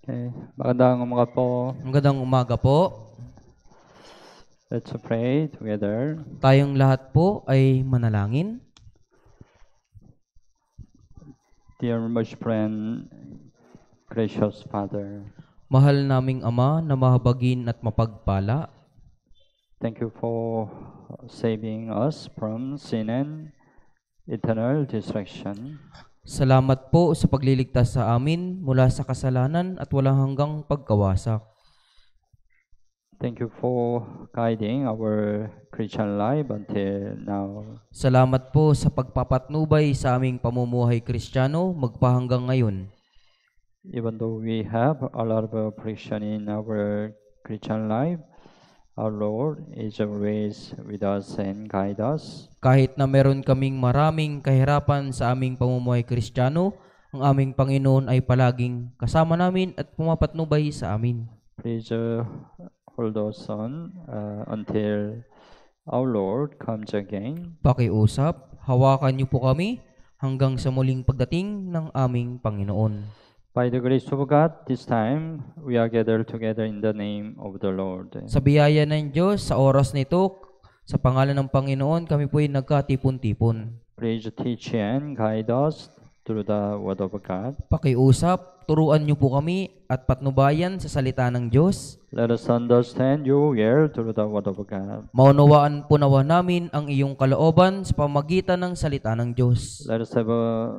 Okay. Magandang umaga po. Magandang umaga po. Let's pray together. Tayong lahat po ay manalangin. Dear merciful and gracious Father, Mahal naming Ama na mahabagin at mapagpala, thank you for saving us from sin and eternal destruction. salamat po sa pagliligtas sa amin mula sa kasalanan at walang hanggang pagkawasak. Thank you for guiding our Christian life until now. Salamat po sa pagpapatnubay sa aming pamumuhay Kristiyano magpahanggang ngayon. Even though we have a lot of affliction in our Christian life, our Lord is always with us and guide us. Kahit na meron kaming maraming kahirapan sa aming pamumuhay Kristiyano, ang aming Panginoon ay palaging kasama namin at pumapatnubay sa amin. Please hold us on until our Lord comes again. Pakiusap, hawakan niyo po kami hanggang sa muling pagdating ng aming Panginoon. By the grace of God, this time we are gathered together in the name of the Lord. Sa biyaya ng Diyos, sa oras nito, sa pangalan ng Panginoon, kami po ay nagkatipon-tipon. Please teach and guide us through the Word of God. Pakiusap, turuan niyo po kami at patnubayan sa salita ng Diyos. Let us understand your will through the Word of God. Maunawaan po nawa namin ang iyong kalooban sa pamagitan ng salita ng Diyos. Let us have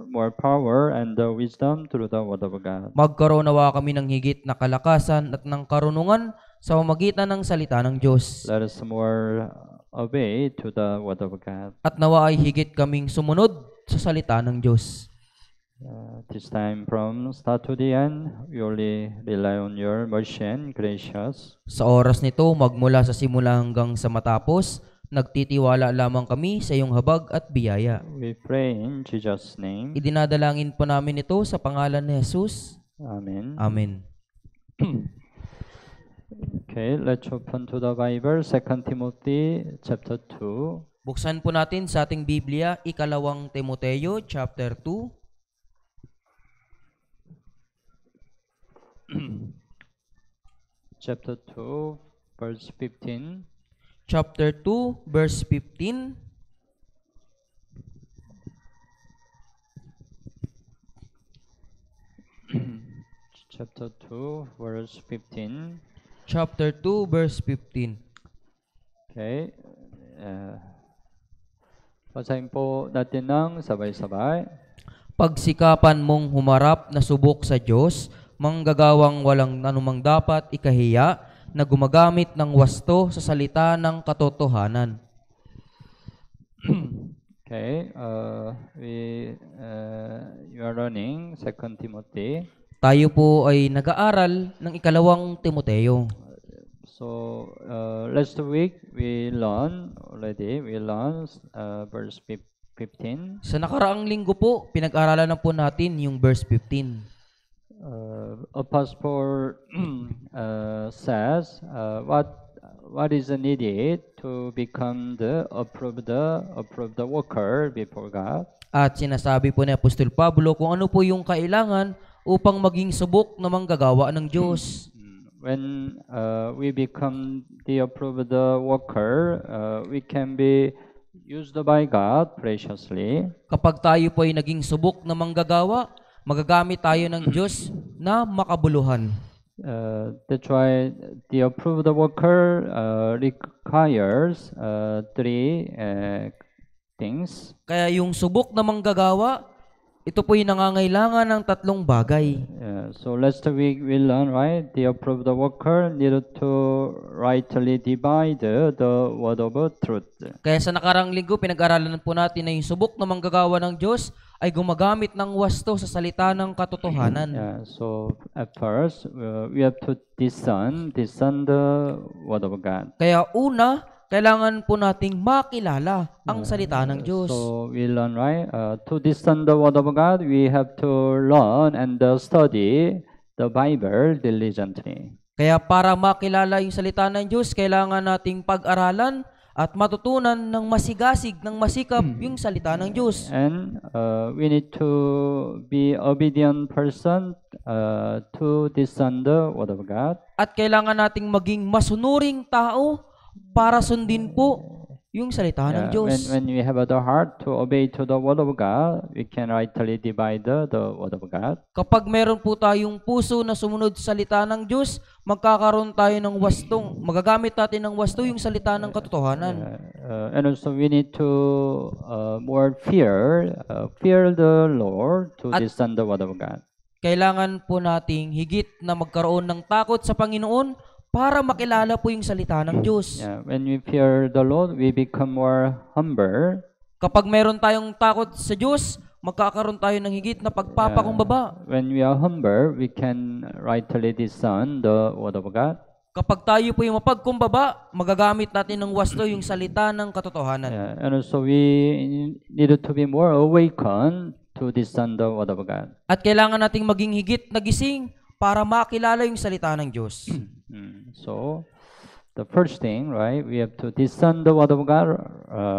more power and wisdom through the Word of God. Magkaroon nawa kami ng higit na kalakasan at ng karunungan sa pamagitan ng salita ng Diyos. Let us more obey to the Word of God. At nawa ay higit kaming sumunod sa salita ng Diyos. This time from start to the end, we only rely on your mercy and gracious. Sa oras nito, magmula sa simula hanggang sa matapos, nagtitiwala lamang kami sa iyong habag at biyaya. We pray in Jesus' name. Idinadalangin po namin ito sa pangalan ni Jesus. Amen. Amen. Okay, let's open to the Bible, 2 Timothy chapter 2. Buksan po natin sa ating Biblia, ikalawang Timoteo, chapter 2. Chapter 2, verse 15. Chapter 2, verse 15. Chapter 2, verse 15. Chapter 2, verse 15. Okay. Basahin po natin ng sabay-sabay. Pagsikapan mong humarap na subok sa Diyos, manggagawang walang anumang dapat ikahiya, na gumagamit ng wasto sa salita ng katotohanan. Okay, you are learning 2 Timothy. Tayo po ay nag-aaral ng ikalawang Timoteo. So, last week we learned verse 15. Sa nakaraang linggo po, pinag-aralan na po natin yung verse 15. Apostle says what is needed to become the approved worker before God. At sinasabi po ni Apostol Pablo kung ano po yung kailangan upang maging subok na manggagawa ng Diyos. When we become the approved worker, we can be used by God preciously. Kapag tayo po ay naging subok na manggagawa, magagamit tayo ng Diyos na makabuluhan. That's why the approved worker requires three things. Kaya yung subok na manggagawa, ito po yung nangangailangan ng tatlong bagay. So last week we learned, right? The approved worker needed to rightly divide the word of truth. Kaya sa nakarang linggo, pinag-aralan po natin na yung subok na manggagawa ng Diyos ay gumagamit ng wasto sa salita ng katotohanan. So at first, we have to discern the word of God. Kaya una, kailangan po nating makilala ang salita ng Diyos. So we learn, right? To discern the word of God, we have to learn and study the Bible diligently. Kaya para makilala yung salita ng Diyos, kailangan nating pag-aralan at matutunan ng masigasig, ng masikap yung salita ng Diyos. And we need to be obedient person to discern the Word of God. At kailangan nating maging masunuring tao para sundin po yung salita ng Yeah, Diyos. when we have the heart to obey to the Word of God, we can rightly divide the Word of God. Kapag meron po tayong puso na sumunod sa salita ng Diyos, magkakaroon tayo ng wastong, magagamit natin ng wasto yung salita ng katotohanan. And also we need to more fear the Lord to discern the Word of God. Kailangan po nating higit na magkaroon ng takot sa Panginoon para makilala po yung salita ng Diyos. Yeah, when we fear the Lord, we become more humble. Kapag meron tayong takot sa Diyos, magkakaroon tayo ng higit na pagpapakumbaba. When we are humble, we can rightly discern the Word of God. Kapag tayo po yung mapagkumbaba, magagamit natin ng wasto yung salita ng katotohanan. Yeah, and also we need to be more awakened to discern the Word of God. At kailangan nating maging higit na gising para makilala yung salita ng Diyos. So, the first thing, right, we have to discern the Word of God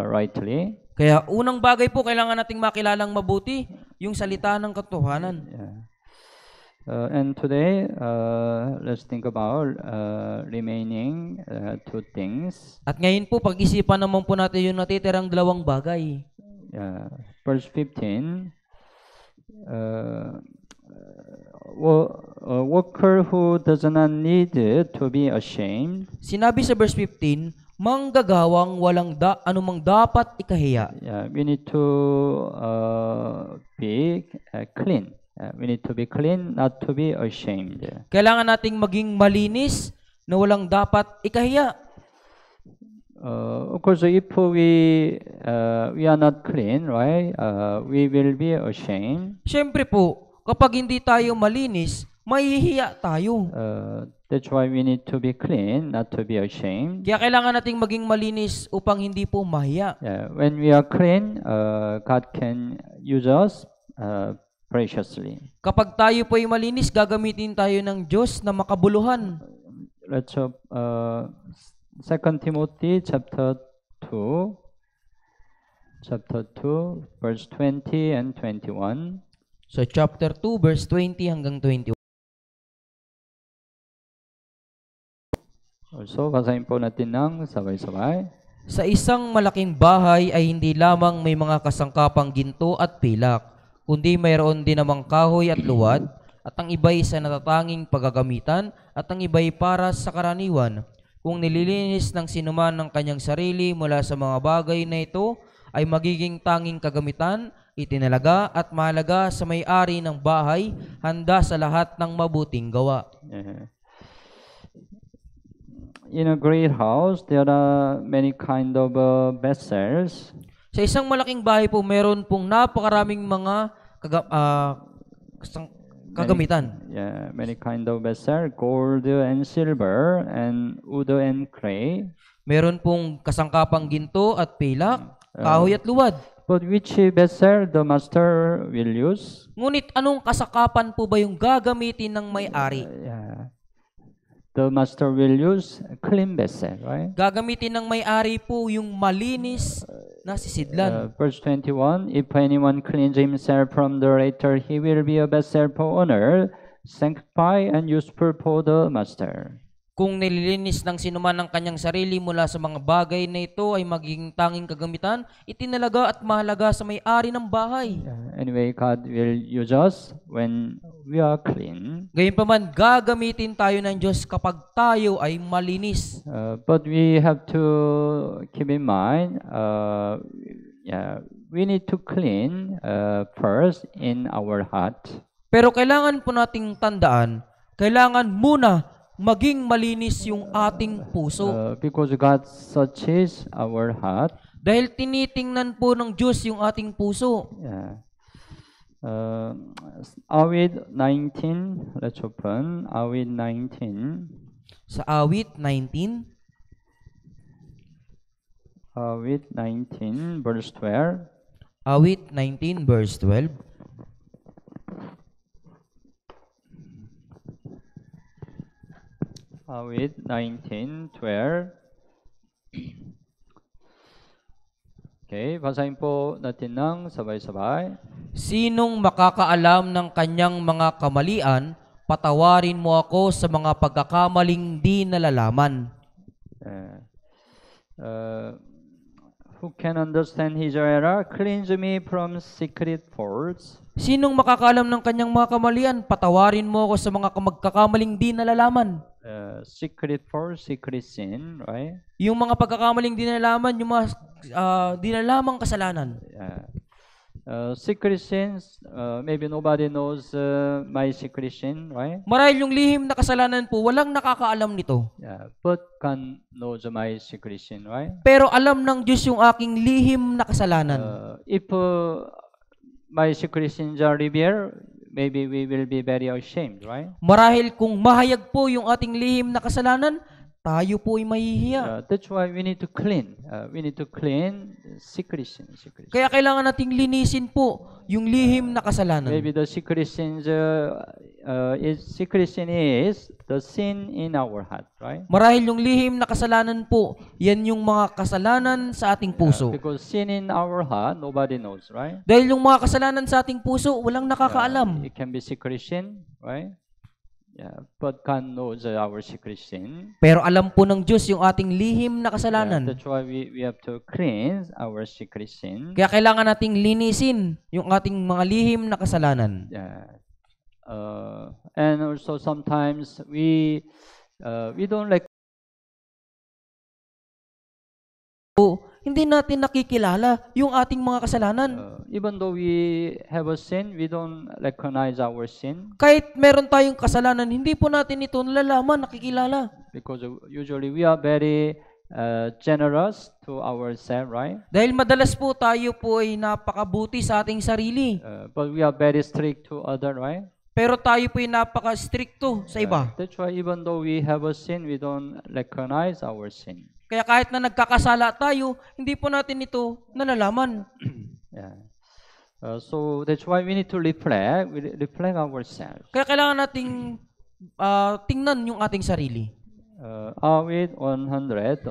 rightly. Kaya unang bagay po, kailangan nating makilalang mabuti yung salita ng katotohanan. Yeah. And today, let's think about remaining two things. At ngayon po, pag-isipan naman po natin yung natitirang dalawang bagay. Yeah. Verse 15, a worker who does not need to be ashamed. Sinabi sa verse 15, manggagawang walang anumang dapat ikahiya. Yeah, we need to be clean. We need to be clean, not to be ashamed. Kailangan nating maging malinis na walang dapat ikahiya. Of course, if we are not clean, right, we will be ashamed. Siyempre po, kapag hindi tayo malinis, mahihiya tayo. That's why we need to be clean, not to be ashamed. Kaya kailangan nating maging malinis upang hindi po mahiya. Yeah, when we are clean, God can use us preciously. Kapag tayo po ay malinis, gagamitin tayo ng Diyos na makabuluhan. Let's 2 Timothy chapter 2, verse 20 and 21. So chapter 2, verse 20 hanggang 21. Also, basahin po natin ng sabay-sabay. Sa isang malaking bahay ay hindi lamang may mga kasangkapang ginto at pilak, kundi mayroon din namang kahoy at luwad, at ang iba'y sa natatanging paggagamitan, at ang iba'y para sa karaniwan. Kung nililinis ng sinuman ng kanyang sarili mula sa mga bagay na ito, ay magiging tanging kagamitan, itinalaga at mahalaga sa may-ari ng bahay, handa sa lahat ng mabuting gawa. In a great house, there are many kind of vessels. Sa isang malaking bahay po, meron pong napakaraming mga kagamitan. Many kind of vessel, gold and silver, and wood and clay. Meron pong kasangkapang ginto at pilak, kahoy at luwad. But which vessel the master will use? Ngunit anong kasangkapan po ba yung gagamitin ng may-ari? The master will use a clean vessel, right? Gagamitin ng may-ari po yung malinis na sisidlan. Verse 21, if anyone cleans himself from the latter, he will be a vessel for honor, sanctified and useful for the master. Kung nililinis ng sinuman ng kanyang sarili mula sa mga bagay na ito ay magiging tanging kagamitan, itinalaga at mahalaga sa may-ari ng bahay. Anyway, God will use us when we are clean. Gayunpaman, gagamitin tayo ng Diyos kapag tayo ay malinis. But we have to keep in mind, we need to clean first in our heart. Pero kailangan po nating tandaan, kailangan muna maging malinis yung ating puso. Because God searches our heart. Dahil tinitingnan po ng Diyos yung ating puso. Awit 19, let's open. Awit 19. Sa Awit 19. Awit 19, verse 12. Awit 19, verse 12. Awit 19:12. Okay, basahin po natin ng sabay-sabay. Sinong makakaalam ng kanyang mga kamalian patawarin mo ako sa mga pagkakamaling di nalalaman. Who can understand his error? Cleanse me from secret faults. Sinong makakaalam ng kanyang mga kamalian? Patawarin mo ako sa mga magkakamaling di nalalaman. Secret fault, secret sin, right? Yung mga pagkakamaling di nalalaman, yung mga di nalalamang kasalanan. Secret sins, maybe nobody knows my secret sin, right? Marahil yung lihim na kasalanan po, walang nakakaalam nito. But God knows my secret sin, right? Pero alam ng Diyos yung aking lihim na kasalanan. If my secret sins are revealed, maybe we will be very ashamed, right? Marahil kung mahayag po yung ating lihim na kasalanan, tayo po ay mahihiya. That's why we need to clean. We need to clean secret sin. Kaya kailangan nating linisin po yung lihim na kasalanan. Maybe the secret sin is the sin in our heart, right? Marahil yung lihim na kasalanan po, yan yung mga kasalanan sa ating puso. Because sin in our heart, nobody knows, right? Dahil yung mga kasalanan sa ating puso, walang nakakaalam. It can be secret sin, right? But God knows our secret sin. Pero alam po ng Diyos yung ating lihim na kasalanan. That's why we have to cleanse our secret sin. Kaya kailangan nating linisin yung ating mga lihim na kasalanan. And also sometimes we don't like. Hindi natin nakikilala yung ating mga kasalanan. Even though we have a sin, we don't recognize our sin. Kahit meron tayong kasalanan, hindi po natin ito nalalaman, nakikilala. Because usually we are very generous to ourselves, right? Dahil madalas po tayo po ay napakabuti sa ating sarili. But we are very strict to other, right? Pero tayo po ay napaka-stricto sa iba. That's why even though we have a sin, we don't recognize our sin. Kaya kahit na nagkakasala tayo, hindi po natin ito nalalaman. So that's why we need to reflect ourselves. Kaya kailangan nating tingnan yung ating sarili. Awit 139.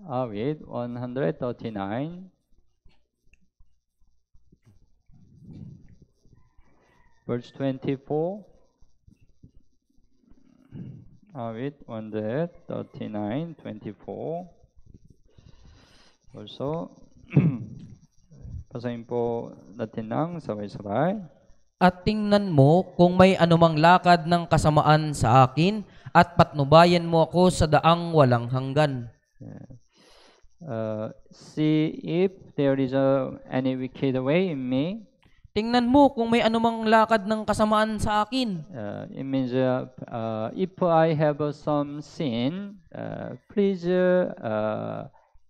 Awit 139. Verse 24. Awit 139, 24. Also, basahin po natin ng sabay-sabay. At tingnan mo kung may anumang lakad ng kasamaan sa akin at patnubayan mo ako sa daang walang hanggan. See if there is any wicked way in me. Tingnan mo kung may anumang lakad ng kasamaan sa akin. It means if I have some sin, please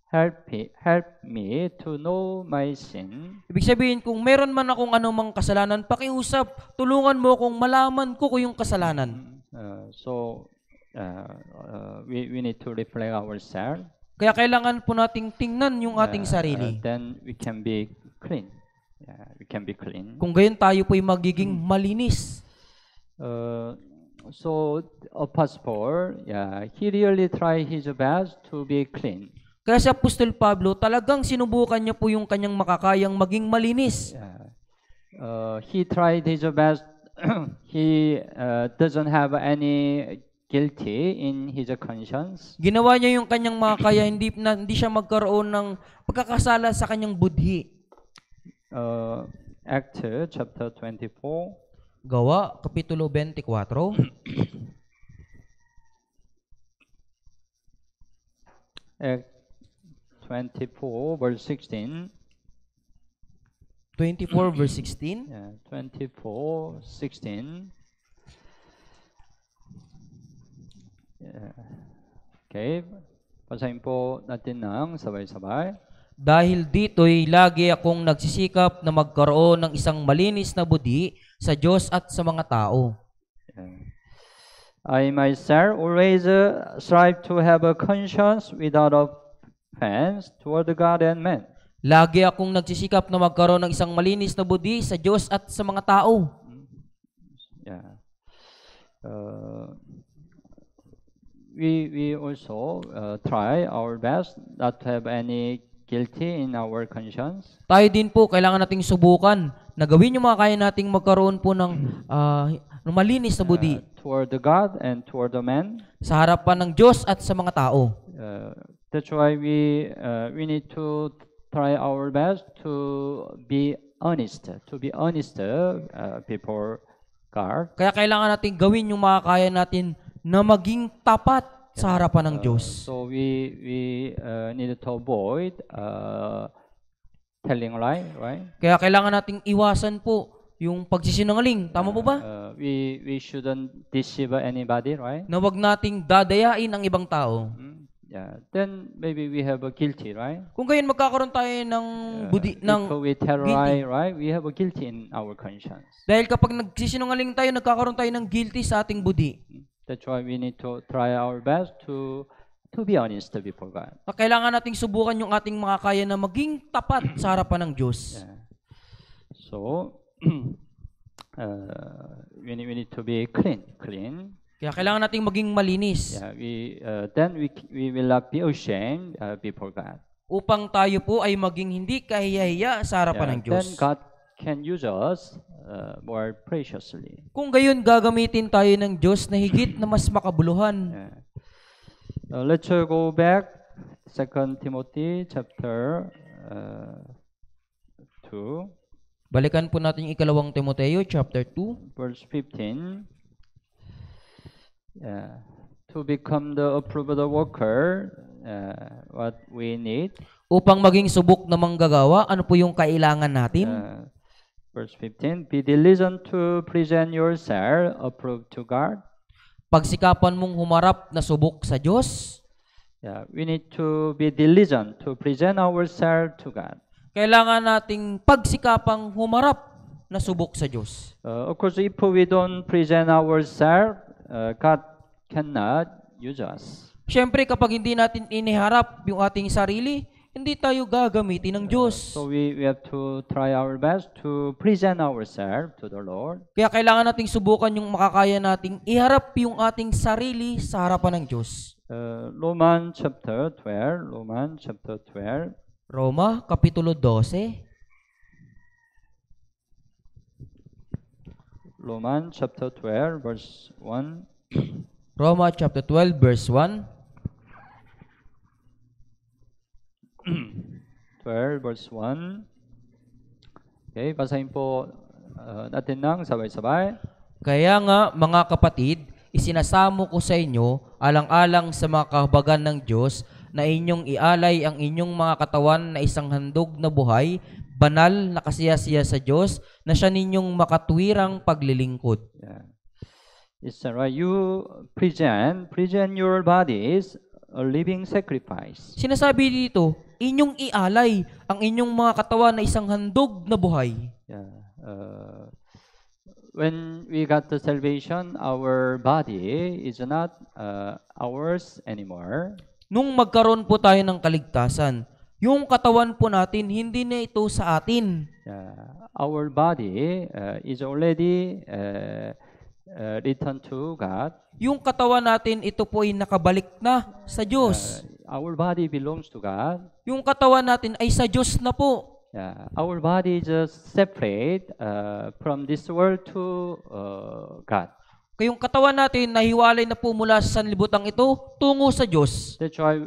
help me to know my sin. Ibig sabihin, kung meron man akong anumang kasalanan, pakiusap, tulungan mo kung malaman ko yung kasalanan. So we need to reflect ourselves. Kaya kailangan po nating tingnan yung ating sarili. Then we can be clean. We can be clean. Kung gayon tayo po'y magiging malinis. So Apostle Paul, he really tried his best to be clean. Kaya si Apostol Pablo, talagang sinubukan niya po yung kanyang makakayang maging malinis. He tried his best. He doesn't have any guilty in his conscience. Ginawa niya yung kanyang makakaya, hindi siya magkaroon ng pagkakasala sa kanyang budhi. Acts chapter 24. Gawa, Kapitulo 24. Acts 24, verse 16. 24 verse 16. 24, 16. Okay. Basahin po natin ng sabay-sabay. Dahil dito'y lagi akong nagsisikap na magkaroon ng isang malinis na budhi sa Diyos at sa mga tao. I myself always strive to have a conscience without offense toward God and man. Lagi akong nagsisikap na magkaroon ng isang malinis na budhi sa Diyos at sa mga tao. We also try our best not to have any guilty in our conscience. Tayo din po, kailangan nating subukan na gawin yung mga kaya nating magkaroon po ng malinis na budi toward the God and toward the man. sa harapan ng Diyos at sa mga tao. That's why we need to try our best to be honest before God. Kaya kailangan natin gawin yung mga kaya natin na maging tapat sa harapan ng Diyos. So we need to avoid telling lie, right? Kaya kailangan nating iwasan po yung pagsisinungaling. Tama po ba? We shouldn't deceive anybody, right? Na wag nating dadayain ang ibang tao. Yeah. Then maybe we have a guilty, right? Kung gayon magkakaroon tayo ng ng If we tell lie, right? We have a guilty in our conscience. dahil kapag nagsisinungaling tayo, nagkakaroon tayo ng guilty sa ating budi. That's why we need to try our best to be honest before God. Kailangan nating subukan yung ating mga kaya na maging tapat sa harapan ng Diyos. Yeah. So we need to be clean. Kaya kailangan nating maging malinis Yeah, then we will not be ashamed before God. upang tayo po ay maging hindi kahiyahiya sa harapan ng Diyos. Then God can use us more preciously. Kung gayon, gagamitin tayo ng Diyos na higit na mas makabuluhan. Yeah. Let's go back 2 Timothy chapter 2, Balikan po natin yung 2 Timoteo chapter 2. verse 15. Yeah. To become the approved worker, what we need. Upang maging subok na manggagawa, ano po yung kailangan natin? Verse 15, be diligent to present yourself approved to God. Pagsikapan mong humarap na subok sa Diyos. Yeah, we need to be diligent to present ourselves to God. Kailangan nating pagsikapang humarap na subok sa Diyos. Of course, if we don't present ourselves, God cannot use us. Siyempre, kapag hindi natin iniharap yung ating sarili, hindi tayo gagamitin ng Diyos. So we have to try our best to present ourselves to the Lord. Kaya kailangan nating subukan yung makakaya nating iharap yung ating sarili sa harapan ng Diyos. Romans chapter 12. Roma, Kapitulo 12. Romans chapter 12, verse 1. Roma chapter 12, verse 1. 12, verse 1. Okay, basahin po natin ng sabay-sabay. Kaya nga, mga kapatid, isinasamo ko sa inyo, alang-alang sa mga kahabagan ng Diyos, na inyong ialay ang inyong mga katawan na isang handog na buhay, banal na kasiyasiya sa Diyos, na siya ninyong makatwirang paglilingkod. Yeah. It's right. You present your bodies a living sacrifice. Sinasabi dito, inyong ialay ang inyong mga katawan na isang handog na buhay. Yeah. When we got the salvation, our body is not ours anymore. Nung magkaroon po tayo ng kaligtasan, yung katawan po natin, hindi na ito sa atin. Yeah. Our body is already returned to God. Yung katawan natin, ito po ay nakabalik na sa Diyos. Our body belongs to God. Yung katawan natin ay sa Diyos na po. Yeah. Our body is just separate from this world to God. Kayong katawan natin, nahiwalay na po mula sa sanlibutan ito, tungo sa Diyos. That's why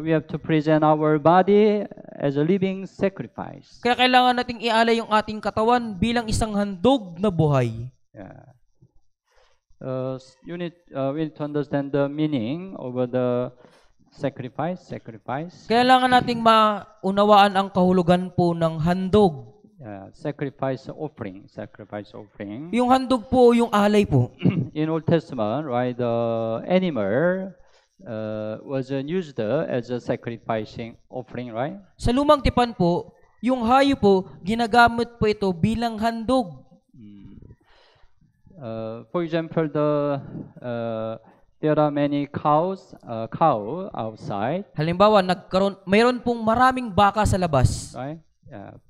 we have to present our body as a living sacrifice. Kaya kailangan nating ialay yung ating katawan bilang isang handog na buhay. Yeah. We need to understand the meaning of the sacrifice. Kailangan nating maunawaan ang kahulugan po ng handog. Sacrifice offering. Yung handog po, yung alay po. In Old Testament, right, the animal was used as a sacrificing offering, right? Sa lumang tipan po, yung hayop po, ginagamit po ito bilang handog. For example, there are many cow outside. Halimbawa, mayroon pong maraming baka sa labas. Right?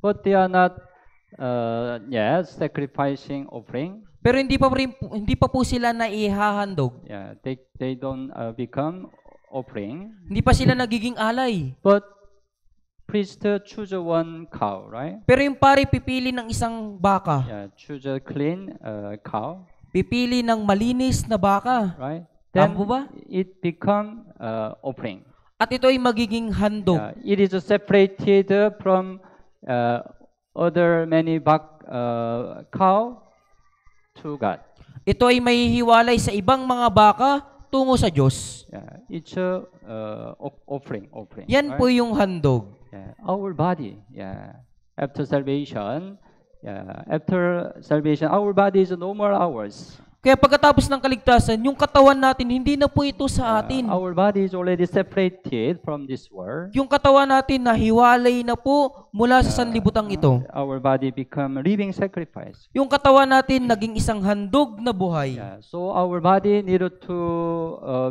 But they are not sacrificing offering. Pero hindi pa po sila naihahandog. Yeah, they don't become offering. Hindi pa sila nagiging alay. But priest choose one cow, right? Pero yung pari pipili ng isang baka. Yeah, choose a clean cow, Pipili ng malinis na baka. right? Tama Then po ba? it become offering. At ito ay magiging handog. It is separated from other many cow to God. Ito ay mahihiwalay sa ibang mga baka tungo sa Diyos. Yeah, it's offering. Yan right? po yung handog. Yeah, our body. Yeah, after salvation. Yeah, after salvation, our body is no more ours. Kaya pagkatapos ng kaligtasan, yung katawan natin, hindi na po ito sa atin. Our body is already separated from this world. Yung katawan natin nahiwalay na po mula sa sanlibutang ito. Our body become living sacrifice. Yung katawan natin naging isang handog na buhay. Yeah, so our body needed to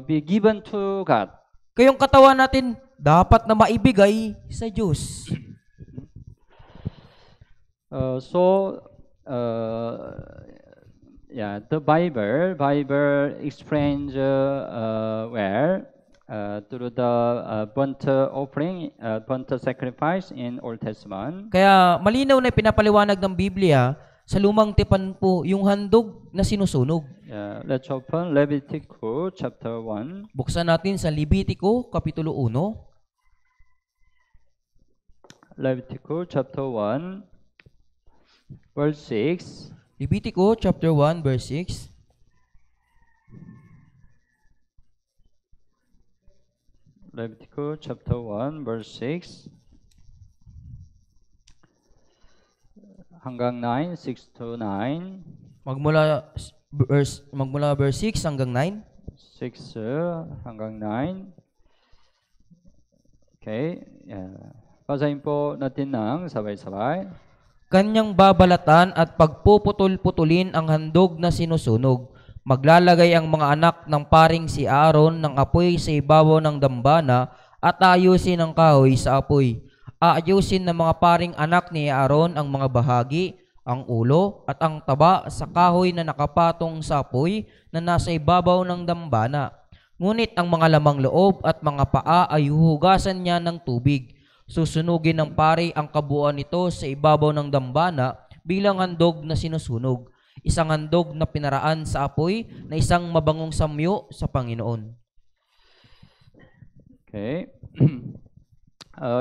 be given to God. Kaya yung katawan natin dapat na maibigay sa Diyos. The Bible explains where through the burnt offering, burnt sacrifice in Old Testament. Kaya malinaw na pinapaliwanag ng Biblia sa lumang tipan po yung handog na sinusunog. Let's open Leviticus chapter 1. Buksan natin sa Levitico Kapitulo 1. Leviticus chapter 1 verse 6. Levitico chapter 1 verse 6. Leviticus chapter 1 verse 6 hanggang 9, 6 to 9. Magmula verse 6 hanggang 9. 6 hanggang 9. Okay. Basahin po natin ng sabay-sabay. Kanyang babalatan at pagpuputol-putulin ang handog na sinusunog. Maglalagay ang mga anak ng paring si Aaron ng apoy sa ibabaw ng dambana at aayusin ang kahoy sa apoy. Aayusin ng mga paring anak ni Aaron ang mga bahagi, ang ulo at ang taba sa kahoy na nakapatong sa apoy na nasa ibabaw ng dambana. Ngunit ang mga lamang loob at mga paa ay huhugasan niya ng tubig. Susunugin ng pari ang kabuuan nito sa ibabaw ng dambana bilang handog na sinusunog. Isang handog na pinaraan sa apoy na isang mabangong samyo sa Panginoon. Okay.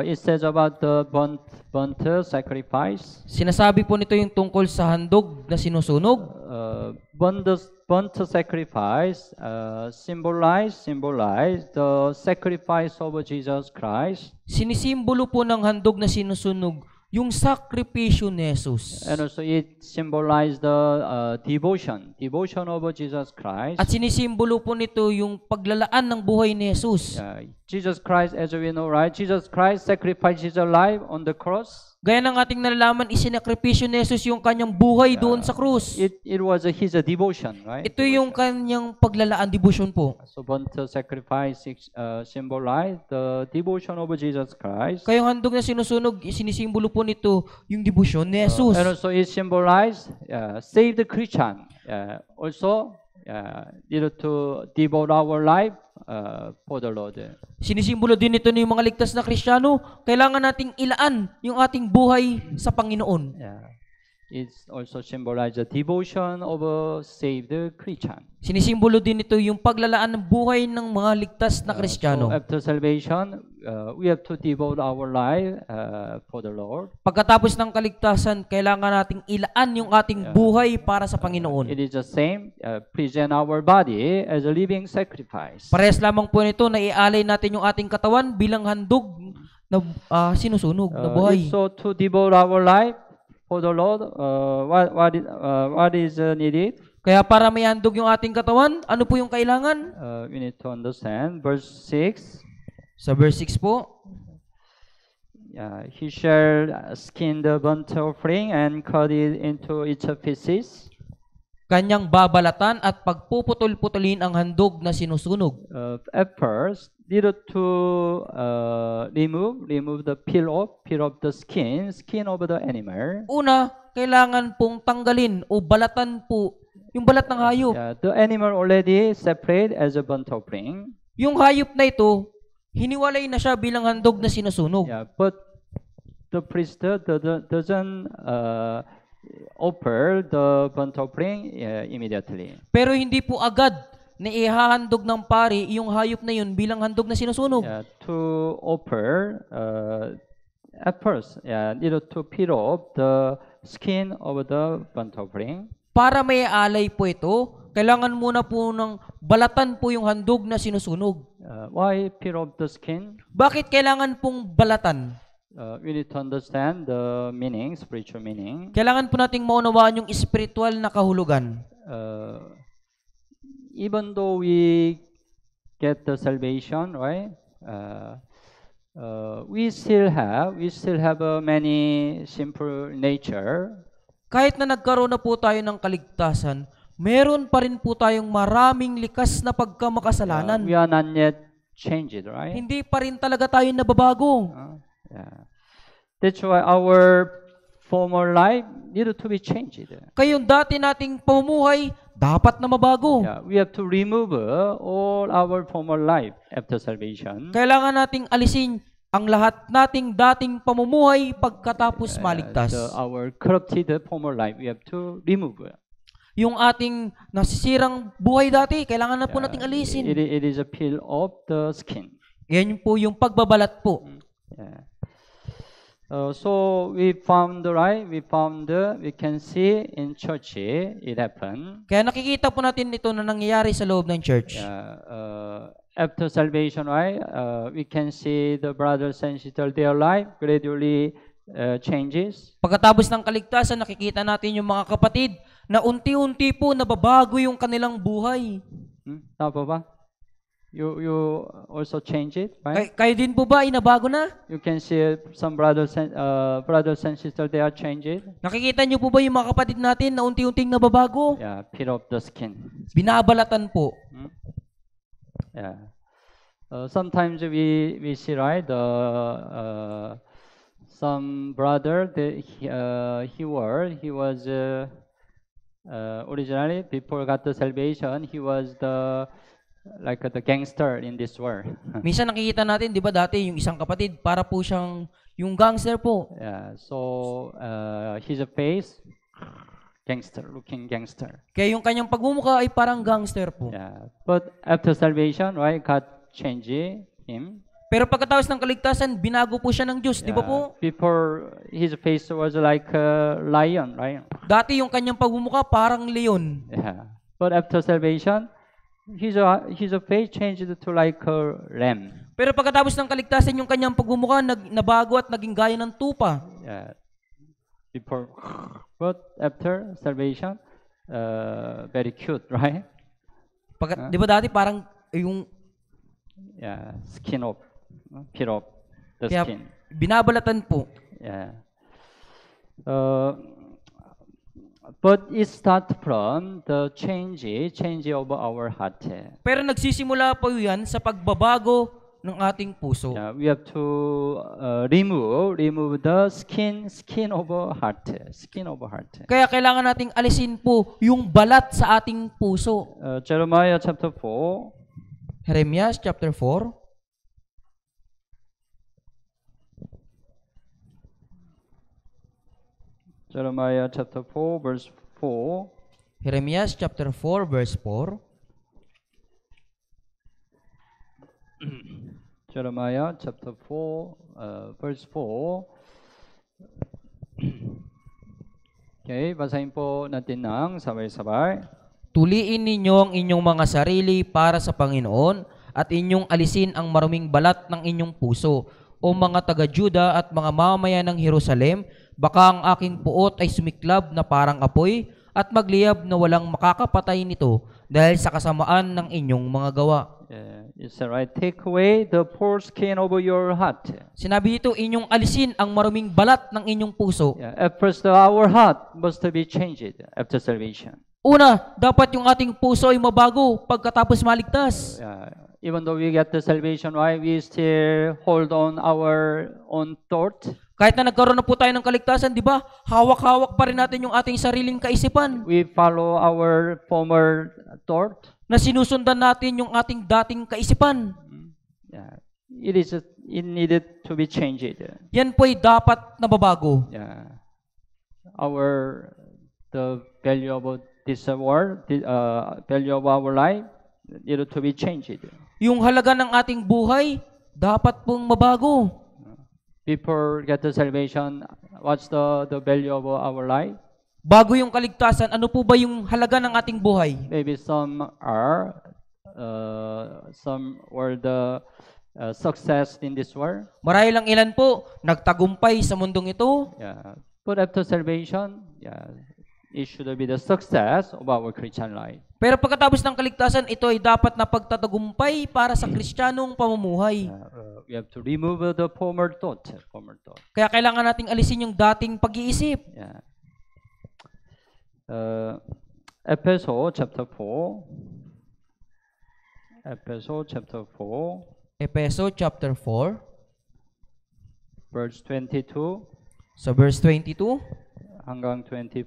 It says about the burnt sacrifice. Sinasabi po nito yung tungkol sa handog na sinusunog. Burnt sacrifice symbolize the sacrifice of Jesus Christ. Sinisimbolo po ng handog na sinusunog yung sakripisyo ni Jesus. And also it symbolizes the devotion of Jesus Christ. At sinisimbolo po nito yung paglalaan ng buhay ni Jesus. Jesus Christ, as we know, right? Jesus Christ sacrificed his life on the cross. Gaya ng ating nalalaman, isinakripisyo ni Jesus yung kanyang buhay doon sa krus. It was his devotion, right? Ito yung kanyang paglalaan, devotion po. So burnt sacrifice symbolize the devotion of Jesus Christ. Kaya yung handog na sinusunog, sinisimbolo po nito yung devotion ni Jesus. And also it symbolizes save the Christian. Also, need to devote our life for the Lord. Sinisimbolo din ito ng mga ligtas na Kristiyano, kailangan nating ilaan yung ating buhay sa Panginoon. It also symbolizes the devotion of a saved Christian. Sinisimbolo din ito yung paglalaan ng buhay ng mga ligtas na Kristiyano. So after salvation, we have to devote our life for the Lord. Pagkatapos ng kaligtasan, kailangan nating ilaan yung ating buhay para sa Panginoon. It is the same, present our body as a living sacrifice. Parehas lamang po nito na ialay natin yung ating katawan bilang handog na sinusunog na buhay. So to devote our life for the Lord, what is needed? Kaya para may handog yung ating katawan, ano po yung kailangan? We need to understand verse 6. Sa verse 6 po, He shall skin the burnt offering and cut it into its pieces. kanyang babalatan at pagpuputol-putulin ang handog na sinusunog. At first, needed to remove the peel of the skin of the animal. Una, kailangan pong tanggalin o balatan po yung balat ng hayop. The animal already separate as a burnt offering. Yung hayop na ito, hiniwalay na siya bilang handog na sinusunog. But the priest doesn't offer the burnt offering immediately. Pero hindi po agad na ihahandog ng pari yung hayop na yun bilang handog na sinusunog. To offer at first, need to peel off the skin of the burnt offering. Para may alay po ito, kailangan muna po ng balatan po yung handog na sinusunog. Why peel off the skin? Bakit kailangan pong balatan? We need to understand the meaning, spiritual meaning. Kailangan po nating maunawaan yung spiritual na kahulugan. Even though we get the salvation, right? We still have many sinful nature. Kahit na nagkaroon na po tayo ng kaligtasan, meron pa rin po tayong maraming likas na pagkamakasalanan. We are not yet changed, right? Hindi pa rin talaga tayo nababago. That's why our former life needed to be changed. Kaya yung dati nating pamumuhay, dapat na mabago. We have to remove all our former life after salvation. Kailangan nating alisin ang lahat nating dating pamumuhay pagkatapos maligtas. Our corrupted former life, we have to remove. Yung ating nasisirang buhay dati, kailangan na po nating alisin. It is a peel of the skin. Yan po yung pagbabalat po. So we can see in church it happened. Kaya nakikita po natin ito na nangyayari sa loob ng church. After salvation, right? We can see the brothers and sisters, their life gradually changes. Pagkatapos ng kaligtasan, nakikita natin yung mga kapatid na unti-unti po nababago yung kanilang buhay. Tama ba? You also change it, right? Kayo din po ba inabago na? You can see some brothers and sisters, they are changed. Nakikita niyo po ba yung mga kapatid natin na unti-unting nababago? Peel off the skin. Binabalatan po. Sometimes we see, right? Some brother, he was originally before got the salvation, he was the gangster in this world. Minsan nakikita natin, 'di ba, dati yung isang kapatid para po siyang yung gangster po. So his face looking gangster. Kaya yung kanyang pagmumukha ay parang gangster po. But after salvation, right, God changed him. Pero pagkatapos ng kaligtasan, binago po siya ng Diyos, 'di ba po? Before his face was like a lion, right? Dati yung kanyang pagmumukha parang leon. But after salvation, his face changed to like a lamb. Pero pagkatapos ng kaligtasan, yung kanyang pagmumukha nabago at naging gaya ng tupa. But after salvation, very cute, right? Di ba dati parang yung skin off, peel off the kaya skin. Binabalatan po. But it starts from the change of our heart. Pero nagsisimula po yan sa pagbabago ng ating puso. We have to remove the skin of our heart. Kaya kailangan nating alisin po yung balat sa ating puso. Jeremiah chapter 4. Jeremias chapter 4. Jeremiah chapter 4 verse 4. Jeremias chapter 4 verse 4. Jeremiah chapter 4 verse 4. Okay, basahin po natin ng sabay-sabay. Tuliin ninyo ang inyong mga sarili para sa Panginoon at inyong alisin ang maruming balat ng inyong puso, o mga taga-Juda at mga mamamayan ng Jerusalem. Baka ang aking puot ay sumiklab na parang apoy at magliyab na walang makakapatay nito dahil sa kasamaan ng inyong mga gawa. It's right. Take away the foreskin over your heart. Sinabi dito, inyong alisin ang maruming balat ng inyong puso. At first, our heart must be changed after salvation. Una, dapat yung ating puso ay mabago pagkatapos maligtas. Even though we get the salvation, why we still hold on our own thought? Kahit na nagkaroon na po tayo ng kaligtasan, di ba? Hawak-hawak pa rin natin yung ating sariling kaisipan. We follow our former thought. Na sinusundan natin yung ating dating kaisipan. It is it needed to be changed. Yan po'y dapat nababago. Yeah. The value of this world, the value of our life needed to be changed. Yung halaga ng ating buhay, dapat pong mabago. Before get the salvation, what's the value of our life? Bago yung kaligtasan, ano po ba yung halaga ng ating buhay? Maybe some were the success in this world. Marahil lang ilan po, nagtagumpay sa mundong ito. Yeah. But after salvation, yeah, it should be the success of our Christian life. Pero pagkatapos ng kaligtasan, ito ay dapat na pagtatagumpay para sa Kristiyanong pamumuhay. We have to remove the former thought. Kaya kailangan nating alisin yung dating pag-iisip. Yeah. Ephesians chapter 4. Efeso chapter 4, verse 22. sa verse 22 hanggang 22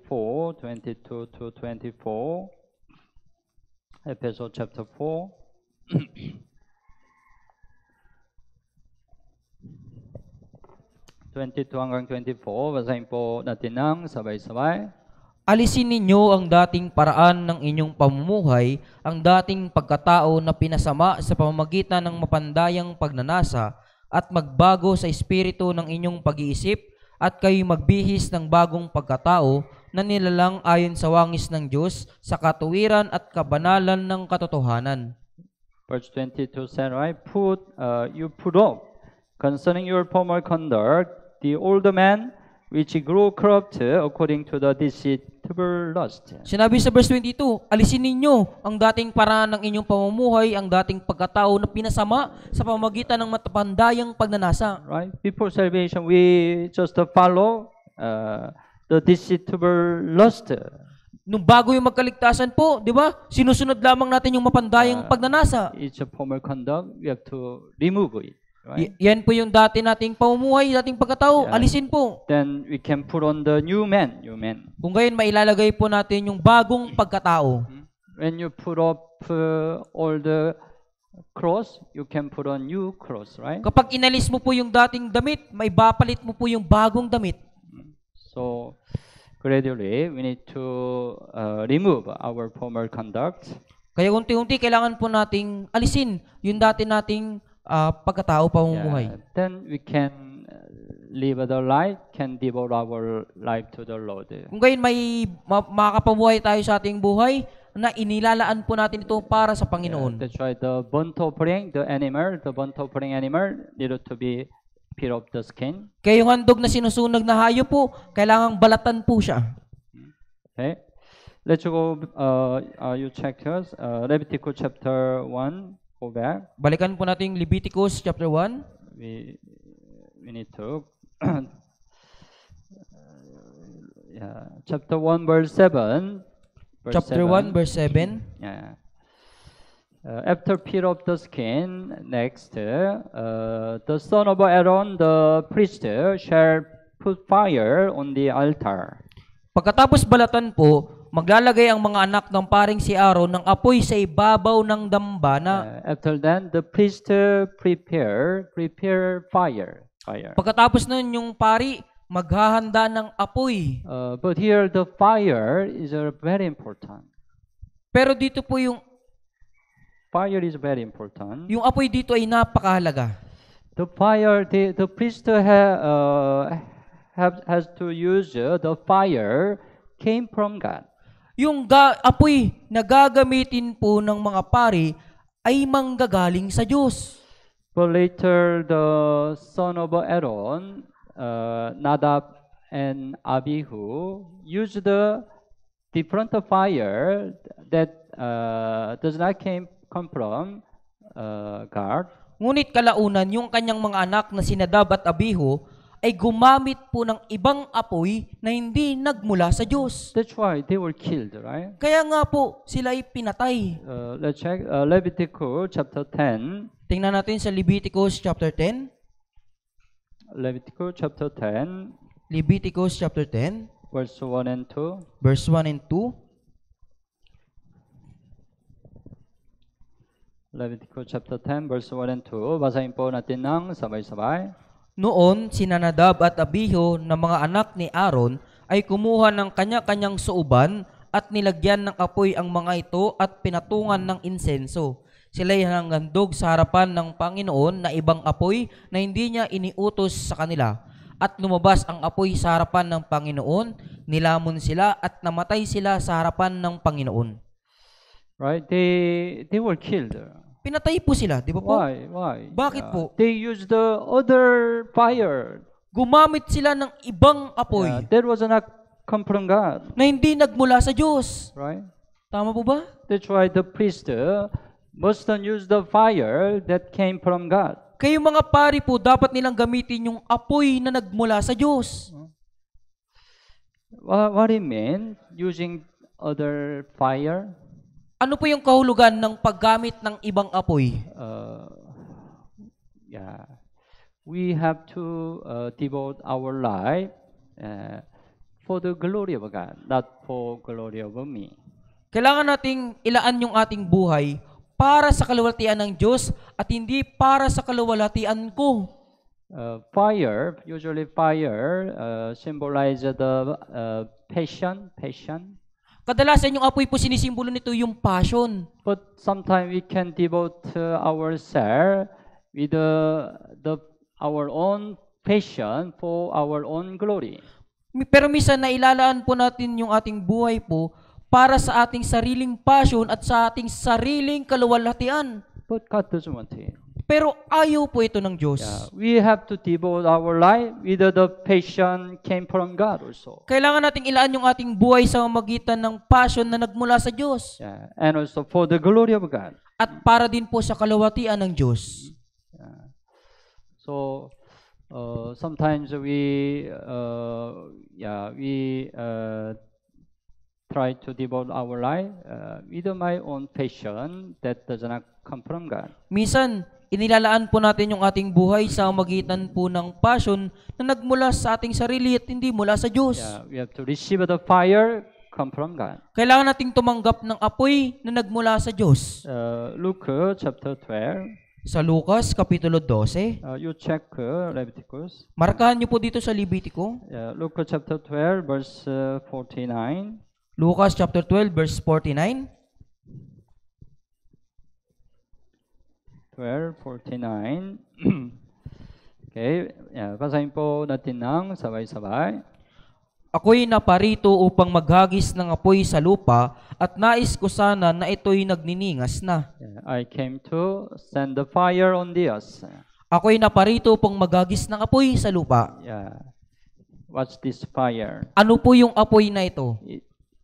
to 24. Ephesians chapter 4. hanggang 24, basahin po natin ng sabay-sabay. Alisin ninyo ang dating paraan ng inyong pamumuhay, ang dating pagkatao na pinasama sa pamamagitan ng mapandayang pagnanasa, at magbago sa espiritu ng inyong pag-iisip, at kayo magbihis ng bagong pagkatao na nilalang ayon sa wangis ng Diyos sa katuwiran at kabanalan ng katotohanan. Verse 22 said, right? You put off concerning your former conduct the old man which grew corrupt according to the deceitful lust. Sinabi sa verse 22, alisin ninyo ang dating paraan ng inyong pamumuhay, ang dating pagkatao na pinasama sa pamamagitan ng matapandayang pagnanasa. Right? Before salvation, we just follow the deceitful lust. Nung bago yung magkaligtasan po, di ba? Sinusunod lamang natin yung mapandayang pagnanasa. It's a former conduct. We have to remove it. Right? Yan po yung dati nating pamumuhay, dating pagkatao. Alisin po. Then we can put on the new man. Kung gayon, mailalagay po natin yung bagong pagkatao. When you put up all the clothes, you can put on new clothes, right? Kapag inalis mo po yung dating damit, may bapalit mo po yung bagong damit. So, gradually, we need to remove our former conduct. Kaya unti-unti, kailangan po nating alisin yung dati nating pagkatao, pamumuhay. Then we can live the life, can devote our life to the Lord. Kung gayon, may makapabuhay tayo sa ating buhay na inilalaan po natin ito para sa Panginoon. That's why the burnt offering animal needed to be peel off the skin. Kaya yung handog na sinusunog na hayop po, kailangang balatan po siya. Okay. Let's go, you check us, Leviticus chapter 1. Go back. Balikan po natin Leviticus chapter 1. We need to chapter 1 verse 7. Chapter 1 verse 7. Yeah. After peel off the skin, next the son of Aaron the priest shall put fire on the altar. Pagkatapos balatan po, maglalagay ang mga anak ng paring si Aaron ng apoy sa ibabaw ng dambana. After that, the priest prepare fire. Pagkatapos nun, yung pari maghahanda ng apoy. But here, the fire is very important. Pero dito po yung fire is very important. Yung apoy dito ay napakahalaga. The fire, the priest has to use the fire came from God. Yung apoy na gagamitin po ng mga pari ay manggagaling sa Diyos. But later, the son of Aaron, Nadab and Abihu, used the different fire that does not come from God. Ngunit kalaunan, yung kanyang mga anak na si Nadab at Abihu ay gumamit po ng ibang apoy na hindi nagmula sa Diyos. That's why they were killed, right? Kaya nga po, sila ay pinatay. Let's check Leviticus chapter 10. Tingnan natin sa Leviticus chapter 10. Leviticus chapter 10. Leviticus chapter 10. Verse 1 and 2. Verse 1 and 2. Leviticus chapter 10, verse 1 and 2. Basahin po natin ng sabay-sabay. Noon, sina Nadab at Abihu na mga anak ni Aaron ay kumuha ng kanya-kanyang suuban at nilagyan ng apoy ang mga ito at pinatungan ng insenso. Sila'y nanghandog sa harapan ng Panginoon na ibang apoy na hindi niya iniutos sa kanila. At lumabas ang apoy sa harapan ng Panginoon, nilamon sila at namatay sila sa harapan ng Panginoon. Right? They were killed. Pinatay po sila, di ba po? Why? Bakit po? They used the other fire. Gumamit sila ng ibang apoy That was not come from God. na hindi nagmula sa Diyos. Right? Tama po ba? That's why the priest must use the fire that came from God. Kayo mga pari po, dapat nilang gamitin yung apoy na nagmula sa Diyos. What do you mean? Using other fire? Ano po yung kahulugan ng paggamit ng ibang apoy? We have to devote our life for the glory of God, not for glory of me. Kailangan nating ilaan yung ating buhay para sa kaluwalhatian ng Diyos at hindi para sa kaluwalhatian ko. Usually fire symbolize the passion. Kadalasan yung apoy po sinisimbolo nito yung passion. But sometimes we can devote ourselves with our own passion for our own glory. Pero minsan na ilalaan po natin yung ating buhay po para sa ating sariling passion at sa ating sariling kaluwalhatian. But God doesn't want it. Pero ayaw po ito ng Diyos. We have to devote our life with the passion came from God also. Kailangan nating ilaan yung ating buhay sa magitan ng passion na nagmula sa Diyos. And also for the glory of God. At para din po sa kaluwalhatian ng Diyos. So sometimes we try to devote our life with my own passion that does not come from God. Minsan, inilalaan po natin yung ating buhay sa magitan po ng passion na nagmula sa ating sarili at hindi mula sa Diyos. We have to receive the fire come from God. Kailangan nating tumanggap ng apoy na nagmula sa Diyos. Luke chapter 12. Sa Lucas, Kapitulo 12. You check Leviticus. Markahan niyo po dito sa Levitico. Luke chapter 12, verse 49. Lucas chapter 12, verse 49. 12:49. Okay, basahin po natin ng sabay-sabay. Ako'y naparito upang maghagis ng apoy sa lupa at nais ko sana na ito'y nagniningas na. I came to send the fire on the earth. Ako'y naparito upang maghagis ng apoy sa lupa. What's this fire? Ano po yung apoy na ito?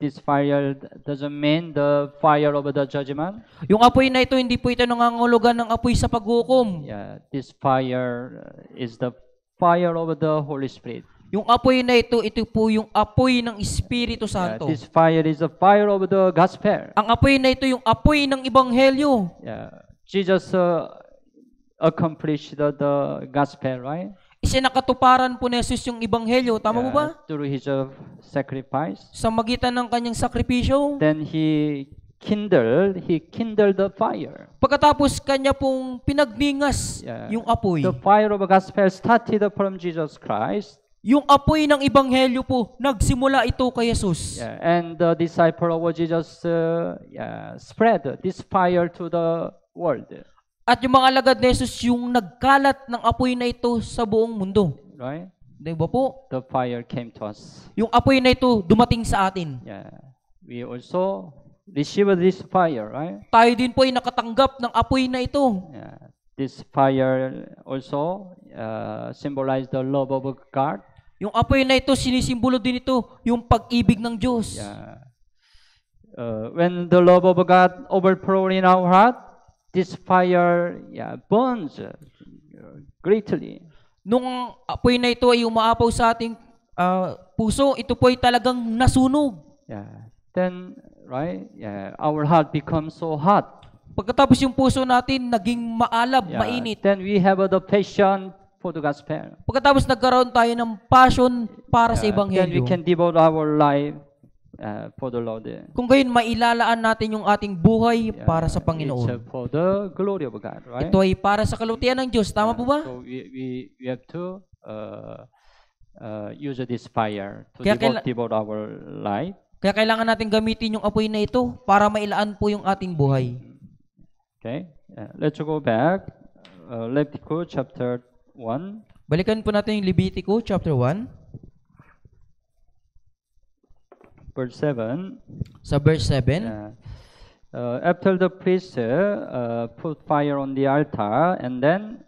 This fire doesn't mean the fire of the judgment. Yung apoy na ito, hindi po ito nangangahulugan ng apoy sa paghukom. This fire is the fire of the Holy Spirit. Yung apoy na ito po yung apoy ng Espiritu Santo. This fire is the fire of the gospel. Ang apoy na ito yung apoy ng Ebanghelyo. Jesus accomplished the gospel, right? Isinakatuparan po ni Jesus yung Ebanghelyo. Tama po ba? Through his sacrifice. Sa magitan ng kanyang sakripisyo. Then he kindled the fire. Pagkatapos kanya pong pinagningas yung apoy. The fire of the gospel started from Jesus Christ. Yung apoy ng Ebanghelyo po, nagsimula ito kay Jesus. And the disciple of Jesus spread this fire to the world. At yung mga alagad ni Jesus, yung nagkalat ng apoy na ito sa buong mundo. Right? Di ba po? The fire came to us. Yung apoy na ito, dumating sa atin. We also receive this fire, right? Tayo din po ay nakatanggap ng apoy na ito. This fire also symbolize the love of God. Yung apoy na ito, sinisimbolo din ito yung pag-ibig ng Diyos. When the love of God overflows in our heart, this fire burns greatly. Nung apoy na ito ay umaapaw sa ating puso, ito po ay talagang nasunog. Then, our heart becomes so hot. Pagkatapos yung puso natin naging maalab, mainit. Then we have the passion for the gospel. Pagkatapos nagkaroon tayo ng passion para sa Then we Ebanghelyo. can devote our life for the Lord. Kung gayon, mailalaan natin yung ating buhay para sa It's Panginoon. for the glory of God, right? Ito ay para sa kalutian ng Diyos. Tama po ba? So we have to use this fire to Kaya devote our life. Kaya kailangan natin gamitin yung apoy na ito para mailaan po yung ating buhay. Okay, let's go back. Leviticus chapter 1. Balikan po natin yung Levitico chapter 1, verse 7. sa verse 7. After the priest put fire on the altar and then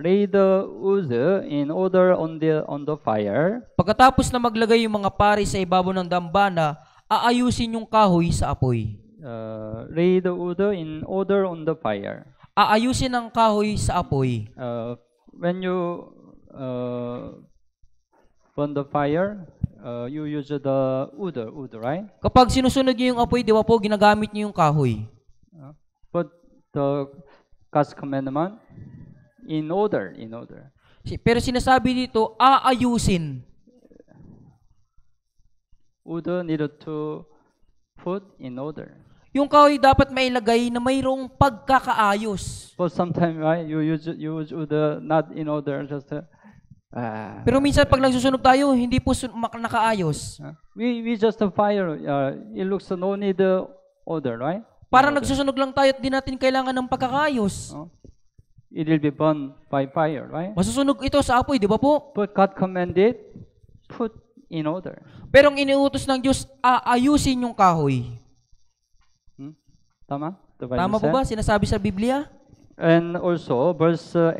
lay the wood in order on the fire, Pagkatapos na maglagay yung mga pari sa ibabaw ng dambana, aayusin yung kahoy sa apoy. lay the wood in order on the fire. Aayusin ang kahoy sa apoy. When you burn the fire, you use the wood, right? Kapag sinusunod niyo yung apoy, di ba po, ginagamit niyo yung kahoy. But the God's commandment, in order. Pero sinasabi dito, aayusin. Wood needed to put in order. Yung kahoy dapat mailagay na mayroong pagkakaayos. But sometimes, right, you use wood not in order, just Pero minsan pag nagsusunog tayo, hindi po nakaayos. we just fire. It looks no need order, right? Parang nagsusunog lang tayo at di natin kailangan ng pagkakaayos. It will be burned by fire, right? Masusunog ito sa apoy, di ba po? But God commanded, put in order. Pero ang iniutos ng Diyos, aayusin yung kahoy. Tama? The Bible Tama po said. ba? Sinasabi sa Biblia? And also, verse 8,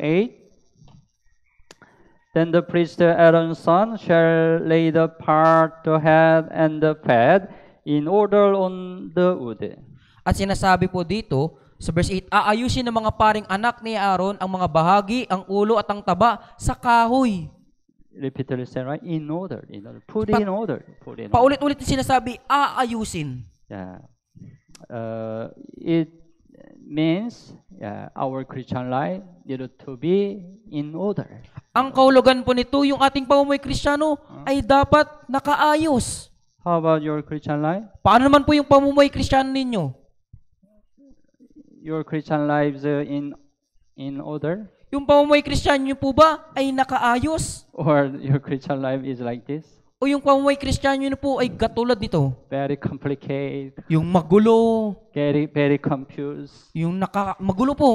then the priest Aaron's son shall lay the part, the head, and the fat in order on the wood. At sinasabi po dito, sa verse 8, aayusin ng mga paring anak ni Aaron ang mga bahagi, ang ulo at ang taba sa kahoy. Repeatedly said, right? In order. Put in order. Paulit-ulit na sinasabi, aayusin. Yeah. It means our Christian life needed to be in order. Ang kahulugan po nito, yung ating pamumuhay Kristiyano ay dapat nakaayos. How about your Christian life? Paano naman po yung pamumuhay Kristiyano ninyo? Your Christian life is in order? Yung pamumuhay Kristiyano nyo po ba ay nakaayos? Or your Christian life is like this? O yung pamumuhay Kristiyano nyo po ay katulad nito? Very complicated, Yung magulo, very confused. yung magulo po.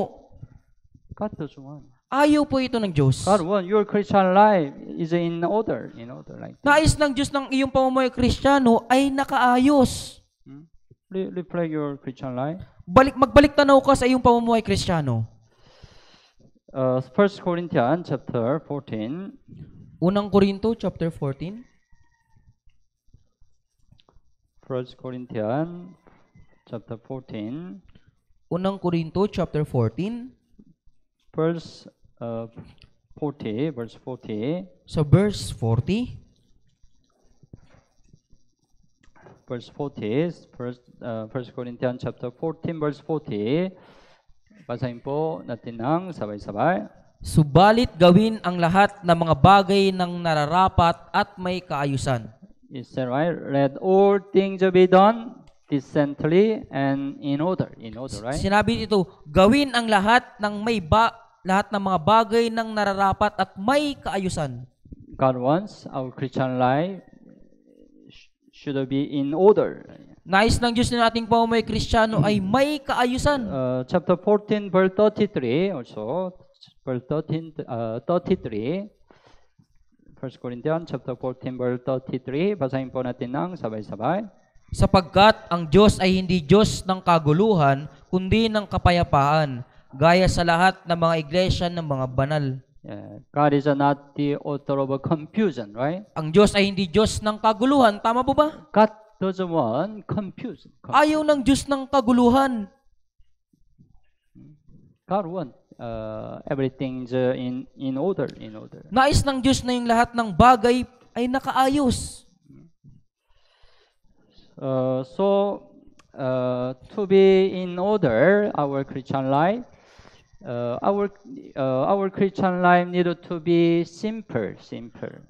God doesn't want. Ayaw po ito ng Diyos. God wants your Christian life is in order like this. Nais ng Diyos ng iyong pamumuhay Kristiyano ay nakaayos. Reflect your Christian life. Magbalik tanaw ka sa iyong pamumuhay Kristiyano. 1 Corinthians chapter 14. Unang Korinto chapter 14. 1 Corinthians chapter 14. Unang Korinto chapter 14. Verse 40. Verse 40. Sa verse 40. Verse 40. 1 Corinthians chapter 14 verse 40. Basahin po natin ng sabay-sabay. Subalit gawin ang lahat ng mga bagay ng nararapat at may kaayusan. Is that right? Let all things be done decently and in order, right? Sinabi dito, gawin ang lahat ng lahat ng mga bagay ng nararapat at may kaayusan. God wants our Christian life should be in order. Nais ng Diyos na ating pamumuhay Kristiyano ay may kaayusan. Chapter 14 verse 33 also, verse 33. 1 Corinthians chapter 14 verse 33. Basahin po natin ng sabay-sabay. Sapagkat ang Diyos ay hindi Diyos ng kaguluhan, kundi ng kapayapaan, gaya sa lahat ng mga iglesia ng mga banal. God is not the author of confusion, right? Ang Diyos ay hindi Diyos ng kaguluhan. Tama po ba? God doesn't want confusion. Ayaw ng Diyos ng kaguluhan. God wants everything in order. Nais ng Diyos na yung lahat ng bagay ay nakaayos. To be in order, our Christian life, our Christian life needed to be simple.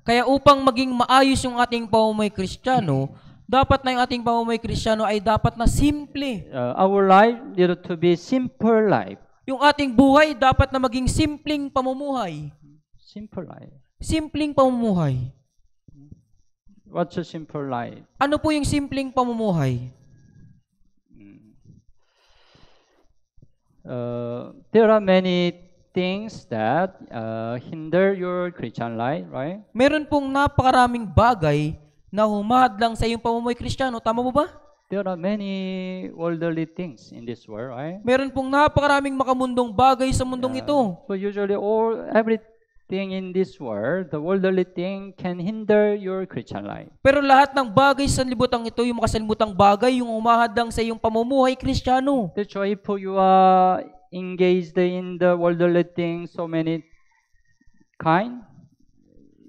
Kaya upang maging maayos yung ating pamumuhay Kristiyano, Dapat na yung ating pamumuhay Kristiyano ay dapat na simple. Our life need to be simple life. Yung ating buhay dapat na maging simpleng pamumuhay. Simple life. Simpleng pamumuhay. What's a simple life? Ano po yung simpleng pamumuhay? There are many things that hinder your Christian life, right? Meron pong napakaraming bagay na humahadlang sa iyong pamumuhay Kristiyano. Tama mo ba? There are many worldly things in this world, right? Meron pong napakaraming makamundong bagay sa mundong ito. So usually everything in this world, the worldly thing can hinder your Christian life. Pero lahat ng bagay sa libutan ito, yung makasalimutan bagay, yung humahadlang sa iyong pamumuhay Kristiyano. That's why if you are engaged in the worldly things, so many kind,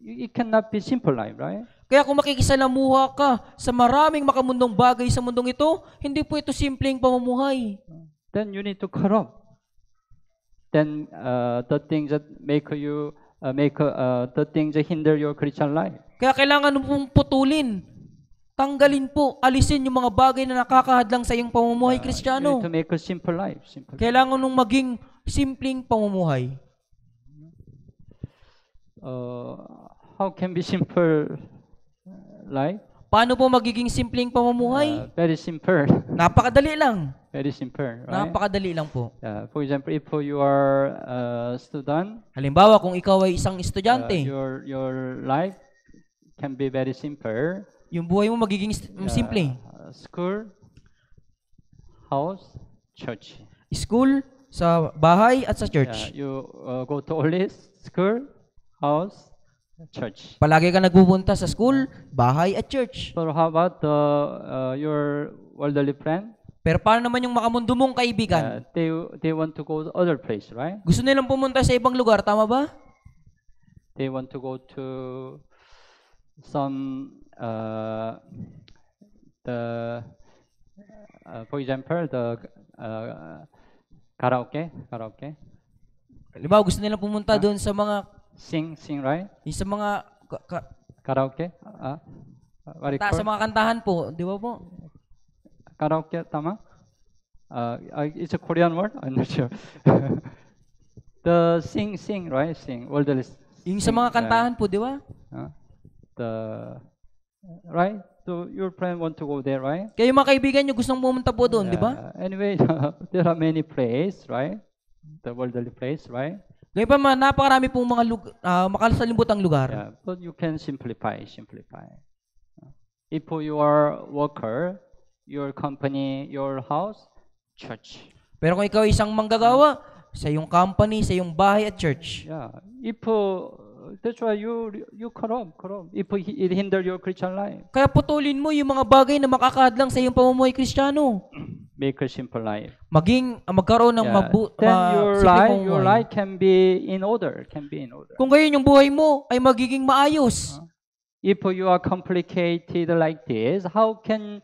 it cannot be simple life, right? Kaya kung makikisalamuha ka sa maraming makamundong bagay sa mundong ito, hindi po ito simpleng pamumuhay. Then you need to cut off. Then the things that make you the things that hinder your Christian life. Kaya kailangan mo pong putulin. Tanggalin po, alisin yung mga bagay na nakakahadlang sa iyong pamumuhay You Kristiyano. need to make a simple life. Simple. Kailangan nung maging simpleng pamumuhay. How can be simple life? Paano po magiging simpleng pamumuhay? Very simple. Napakadali lang. Very simple, right? Napakadali lang po. For example, if you are a student, Halimbawa, kung ikaw ay isang estudyante, your life can be very simple. yung buhay mo magiging simple. School, house, church. School, sa bahay at sa church. You go to only school, house, church. Palagi ka nagpupunta sa school, bahay at church. So how about your worldly friend? Pero paano naman yung makamundo mong kaibigan? They want to go to other place, right? Gusto nilang pumunta sa ibang lugar, tama ba? They want to go to some for example the karaoke. Halimbawa, gusto nilang pumunta doon sa mga Sing, right? yung sa mga Karaoke? What do you sa call? mga kantahan po, di ba po? Karaoke, tama? It's a Korean word? I'm not sure. The sing, right? Sing. Worldly Yung sa mga kantahan po, di ba? Right? So your friend want to go there, right? Kaya yung mga kaibigan nyo gustong pumunta po doon, di ba? Anyway, there are many places, right? The worldly place, right? Kaya pa napakarami pong mga makasalimbutang lugar. Yeah, but you can simplify. If you are worker, your company, your house, church. Pero kung ikaw isang manggagawa, sa iyong company, sa iyong bahay at church. Yeah. If that's why you cut off. If it hinder your Christian life, Kaya putulin mo yung mga bagay na makakahadlang sa iyong pamumuhay Kristiyano. make a simple life. Magkaroon ng Then simpleng your pamumuhay. life can be in order. Kung gayon yung buhay mo ay magiging maayos. If you are complicated like this, how can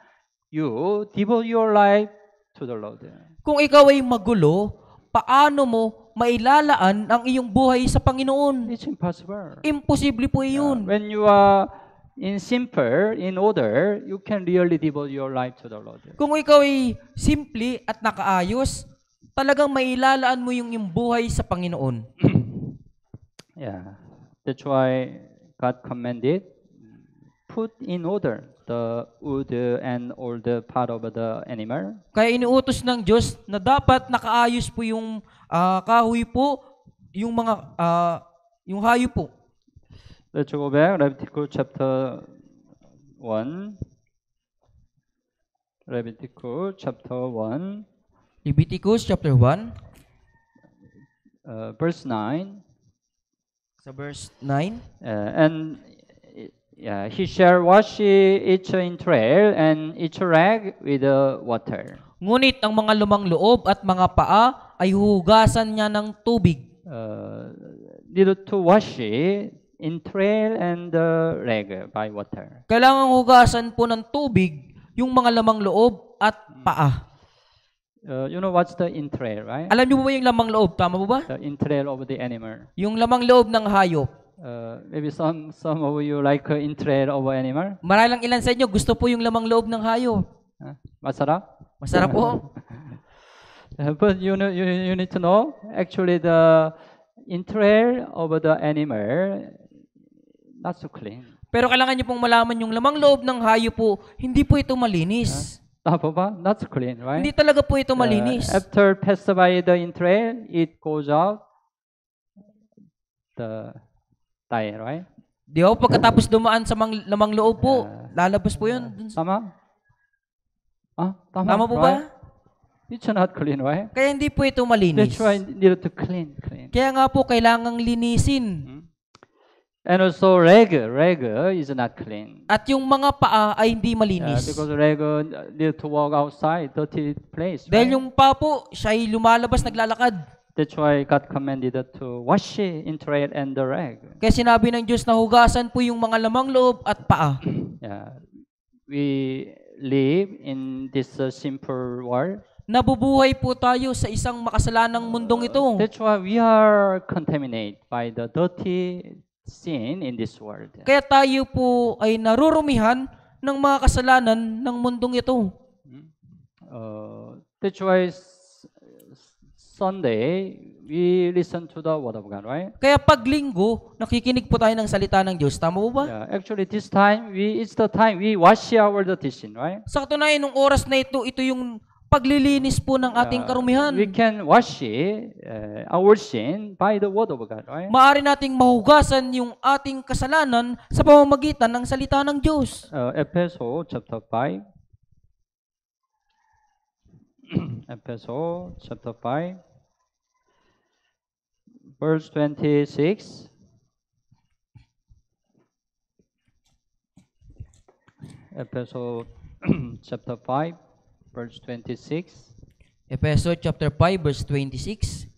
you devote your life to the Lord? Kung ikaw ay magulo, paano mo mailalaan ang iyong buhay sa Panginoon? It's impossible. Imposible po iyon. When you are in order, you can really devote your life to the Lord. Kung ikaw ay simple at nakaayos, talagang mailalaan mo yung iyong buhay sa Panginoon. Yeah. That's why God commanded, put in order the wood and all the part of the animal. Kaya inuutos ng Diyos na dapat nakaayos po yung kahoy po, yung mga yung hayop po. Let's go back, Leviticus chapter 1. Leviticus chapter 1, Leviticus chapter 1, verse 9. sa verse 9. And he shall wash each entrail and each rag with water. Ngunit ang mga lumang loob at mga paa ay hugasan niya ng tubig. Need to wash entrail and rag by water. Kailangan hugasan po ng tubig yung mga lamang loob at paa. You know what's the entrail, right? Alam niyo po ba yung lamang loob? Tama po ba? The entrail of the animal. Yung lamang loob ng hayop. Maybe some of you like intellect of animal. Maralang ilan sa inyo gusto po yung lamang loob ng hayop. Masarap. Masarap po. But you need to know actually the intellect of the animal not so clean. Pero kailangan niyo pong malaman yung lamang loob ng hayop po, hindi po ito malinis. Tama ba? Not so clean, right? Hindi talaga po ito malinis. After passed by the intellect, it goes out the die, right? Di ba? Pagkatapos dumaan sa lamang loob po, lalabas po yun. Tama? Tama po ba? It's not clean, right? Kaya hindi po ito malinis. That's why need to clean. Kaya nga po, kailangang linisin. And also leg is not clean. At yung mga paa ay hindi malinis. Because leg need to walk outside dirty place. Right? Dahil yung paa po, siya ay lumalabas, naglalakad. That's why God commanded to wash intellect and the leg. Kaya sinabi ng Diyos na hugasan po yung mga lamang loob at paa. Yeah, we live in this simple world. Nabubuhay po tayo sa isang makasalanang mundong ito. That's why we are contaminated by the dirty sin in this world. Kaya tayo po ay narurumihan ng mga kasalanan ng mundong ito. That's why Sunday we listen to the Word of God, right? Kaya pag linggo, nakikinig po tayo ng salita ng Diyos. Tama po ba? Yeah, actually this time it's the time we wash our dirty sin, right? Sa katunayan, nung oras na ito yung paglilinis po ng ating karumihan. We can wash our sin by the Word of God, right? Maaari nating mahugasan yung ating kasalanan sa pamamagitan ng salita ng Diyos. Ephesians chapter 5. Ephesians chapter 5, verse 26. Ephesians chapter 5, verse 26. Ephesians chapter 5, verse 26.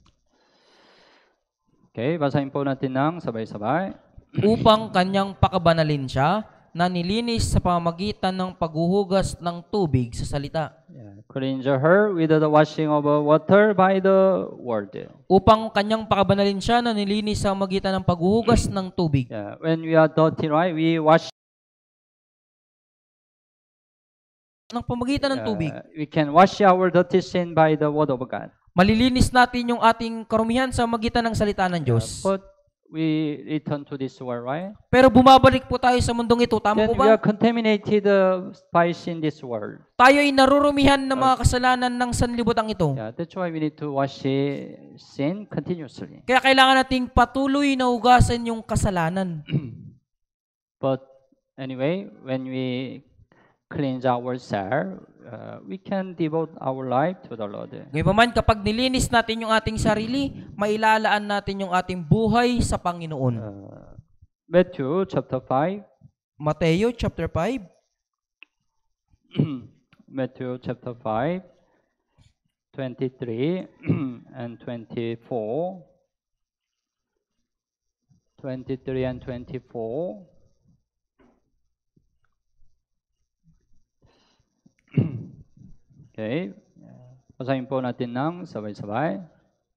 Okay, basahin po natin ng sabay-sabay. Upang kanyang pakabanalin siya, na nilinis sa pamamagitan ng paghuhugas ng tubig sa salita. Yeah. Cleanse her with the washing of water by the word. Upang kanyang pakabanalin siya, na nilinis sa pamamagitan ng paghuhugas ng tubig. Yeah. When we are dirty, right, we wash. Ng pamamagitan ng tubig. We can wash our dirty sin by the word of God. Malilinis natin yung ating karumihan sa magitan ng salita ng Diyos. But we return to this world, right? Pero bumabalik po tayo sa mundong ito. Tama Then po we are ba? contaminated by sin this world. Tayo ay narurumihan ng mga kasalanan ng sanlibutan ito. Yeah, that's why we need to wash sin continuously. Kaya kailangan nating patuloy na hugasan yung kasalanan. But anyway, when we cleanse ourselves, we can devote our life to the Lord. Ngayon kapag nilinis natin yung ating sarili, mailalaan natin yung ating buhay sa Panginoon. Matthew chapter 5. Mateo chapter 5. Matthew chapter 5, 23 and 24. 23 and 24. Okay. Basahin po natin ng sabay-sabay.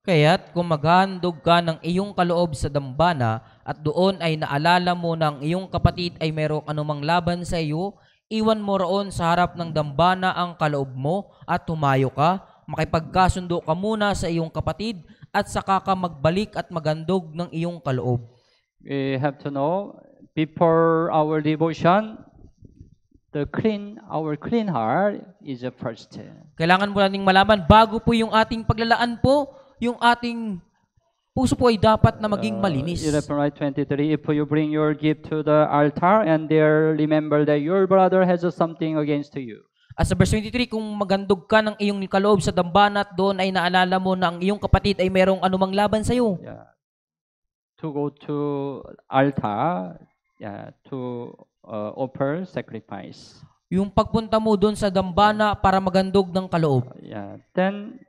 Kaya't kung maghahandog ka ng iyong kaloob sa dambana at doon ay naalala mo ng iyong kapatid ay mayroong anumang laban sa iyo, iwan mo roon sa harap ng dambana ang kaloob mo at tumayo ka, makipagkasundo ka muna sa iyong kapatid at saka ka magbalik at maghandog ng iyong kaloob. We have to know, before our devotion, our clean heart is the first. Kailangan po nating malaman, bago po yung ating paglalaan po, yung ating puso po ay dapat na maging malinis. 11:23, if you bring your gift to the altar and there remember that your brother has something against you. At sa verse 23, kung maghandog ka ng iyong kaloob sa dambana at doon ay naalala mo na ang iyong kapatid ay mayroong anumang laban sa iyo. Yeah. To go to altar, to offer sacrifice. Yung pagpunta mo doon sa dambana para maghandog ng kaloob. Then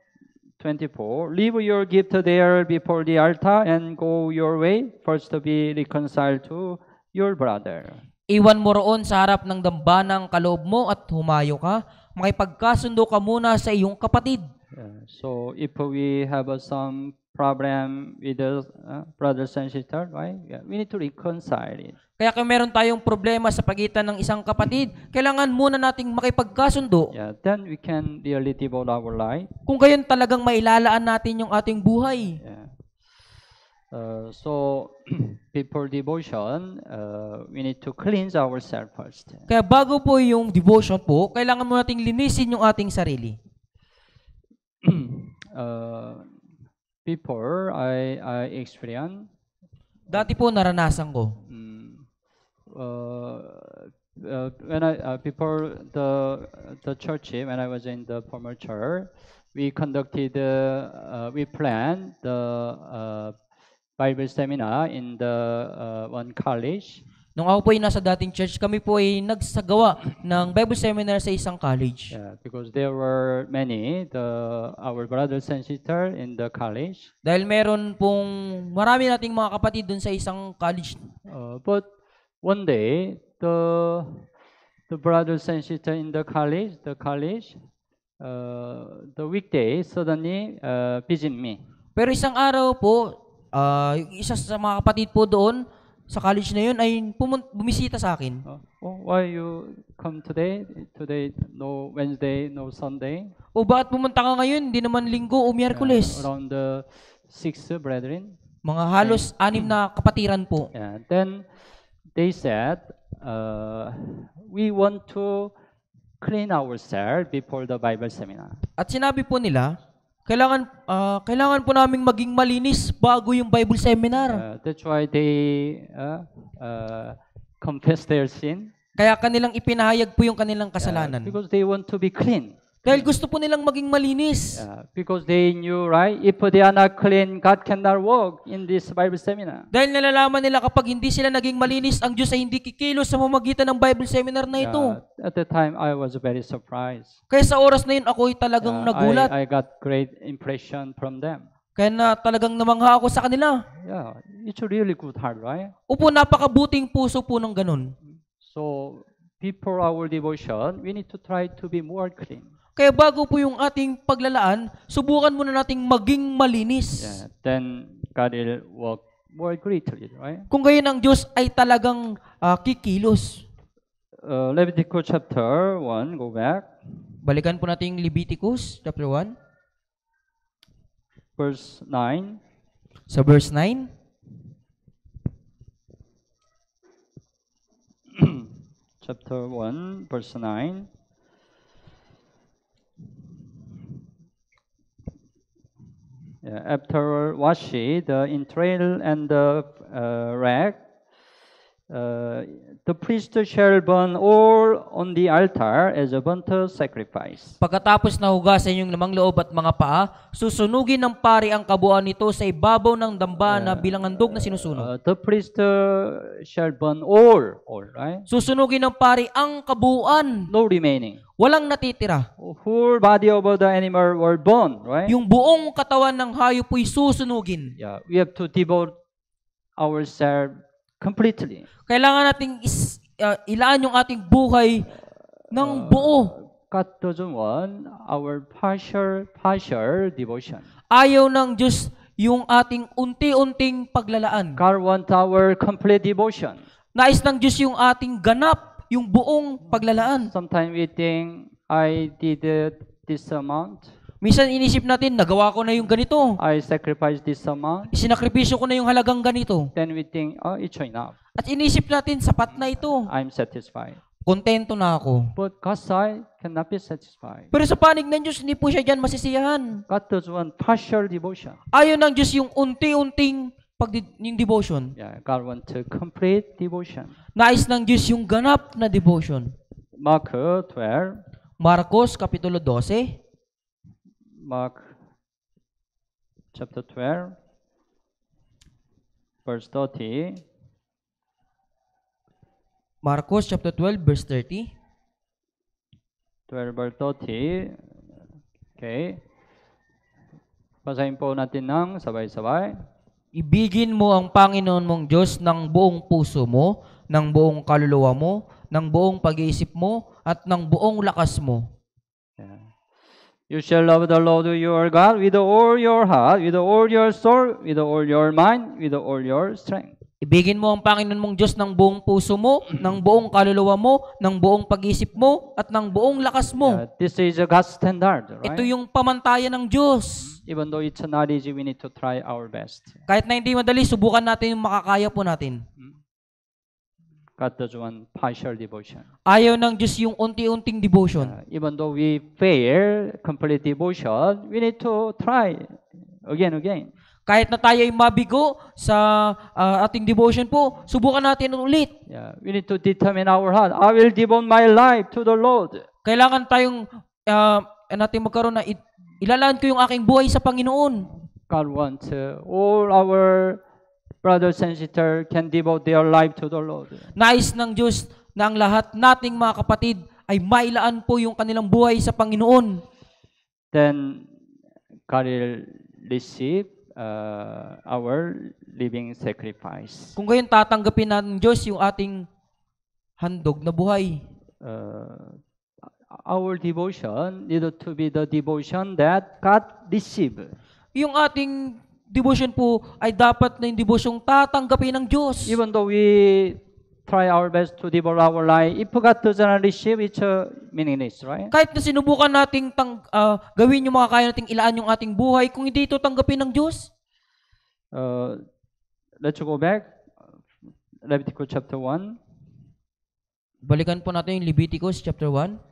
24, leave your gift there before the altar and go your way, first to be reconciled to your brother. Iwan mo roon sa harap ng dambana ang kaloob mo at humayo ka, makipagkasundo ka muna sa iyong kapatid. So if we have some problem with the brothers and sisters, right? Yeah, we need to reconcile it. Kaya kung meron tayong problema sa pagitan ng isang kapatid, kailangan muna nating makipagkasundo. Yeah, then we can really devote our life. Kung gayon talagang mailalaan natin yung ating buhay. Yeah. So before devotion, we need to cleanse ourselves first. Kaya bago po yung devotion po, kailangan mo nating linisin yung ating sarili. Before I experienced Dati po naranasan ko. when I before the church, when I was in the former church, we planned the Bible seminar in the one college. Nung ako po ay nasa dating church, kami po ay nagsagawa ng Bible seminar sa isang college. Yeah, because there were many our brothers and sisters in the college. Dahil meron pong marami nating mga kapatid dun sa isang college. But one day, the brothers and sisters in the college, the weekday suddenly visit me. Pero isang araw po, yung isa sa mga kapatid po doon sa college na yun ay bumisita sa akin. Why you come today? Today, no Wednesday, no Sunday. O bakit pumunta ka ngayon? Hindi naman linggo o miyerkules. Around the 6 brethren. Mga halos 6 na kapatiran po. Yeah. Then they said, we want to clean ourselves before the Bible seminar. At sinabi po nila, kailangan po naming maging malinis bago yung Bible seminar. That's why they confess their sin. Kaya kanilang ipinahayag po yung kanilang kasalanan. Because they want to be clean. Dahil gusto po nilang maging malinis. Because they knew, right? If they are not clean, God cannot work in this Bible seminar. Dahil nalalaman nila kapag hindi sila naging malinis, ang Diyos ay hindi kikilos sa pamamagitan ng Bible seminar na ito. At the time, I was very surprised. Kaya sa oras na yun, ako ay talagang nagulat. I got great impression from them. Kaya na talagang namangha ako sa kanila. Yeah, it's a really good heart, right? Opo, napakabuting puso po ng ganun. So, before our devotion, we need to try to be more clean. Kaya bago po yung ating paglalaan, subukan muna nating maging malinis. Yeah, then God will work more greatly, right? Kung gayon ang Diyos ay talagang kikilos. Leviticus chapter 1, go back. Balikan po natin yung Leviticus chapter 1. Verse 9. Sa verse 9. Chapter 1, verse 9. Yeah, after washing the entrail and the rack, the priest shall burn all on the altar as a burnt sacrifice. Pagkatapos na hugasan yung lamang loob at mga paa, susunugin ng pari ang kabuuan nito sa ibabaw ng damba na bilang handog na sinusunog. The priest shall burn all, right? Susunugin ng pari ang kabuuan. No remaining. Walang natitira. Whole body of the animal were burned, right? Yung buong katawan ng hayop po'y susunugin. Yeah, we have to devote ourselves completely. Kailangan nating ilaan yung ating buhay ng buo. God doesn't want our partial devotion. Ayaw ng Diyos yung ating unti-unting paglalaan. God wants our complete devotion. Nais ng Diyos yung ating ganap, yung buong paglalaan. Sometimes we think, I did this amount. Minsan inisip natin, nagawa ko na yung ganito. I sacrificed this amount. Isinakripisyo ko na yung halagang ganito. Then we think, it's enough. At inisip natin, sapat na ito. I'm satisfied. Kontento na ako. But God's side cannot be satisfied. Pero sa panig ng Diyos, hindi po siya dyan masisiyahan. God doesn't want partial devotion. Ayaw ng Diyos yung unti-unting yung devotion. Yeah, God wants to complete devotion. Nais ng Diyos yung ganap na devotion. Mark 12. Marcos, Kapitulo 12. Mark chapter 12, verse 30. Marcos chapter 12, verse 30. 12 verse 30. Okay. Basahin po natin ng sabay-sabay. Ibigin mo ang Panginoon mong Diyos ng buong puso mo, ng buong kaluluwa mo, ng buong pag-iisip mo, at ng buong lakas mo. Yeah. You shall love the Lord your God with all your heart, with all your soul, with all your mind, with all your strength. Ibigin mo ang Panginoon mong Diyos ng buong puso mo, ng buong kaluluwa mo, ng buong pag-isip mo, at ng buong lakas mo. This is a God's standard, right? Ito yung pamantayan ng Diyos. Even though it's not easy, we need to try our best. Kahit na hindi madali, subukan natin yung makakaya po natin. God doesn't want partial devotion. Ayaw ng Diyos yung unti-unting devotion. Even though we fail complete devotion, we need to try again. Kahit na tayo ay mabigo sa ating devotion po, subukan natin ulit. We need to determine our heart. I will devote my life to the Lord. Kailangan tayong natin magkaroon na ilalaan ko yung aking buhay sa Panginoon. God wants all our brothers and sisters can devote their life to the Lord. Nais ng Diyos na ang lahat nating mga kapatid ay mailaan po yung kanilang buhay sa Panginoon. Then God will receive our living sacrifice. Kung gayon tatanggapin ng Diyos yung ating handog na buhay. Our devotion need to be the devotion that God receive. Yung ating devotion po ay dapat na yung devosyong tatanggapin ng Diyos. Even though we try our best to devote our life, if God doesn't receive, it's meaningless, right? Kahit na sinubukan nating gawin yung mga kaya nating ilaan yung ating buhay, kung hindi ito tanggapin ng Diyos. Let's go back. Leviticus chapter 1. Balikan po natin yung Leviticus chapter 1.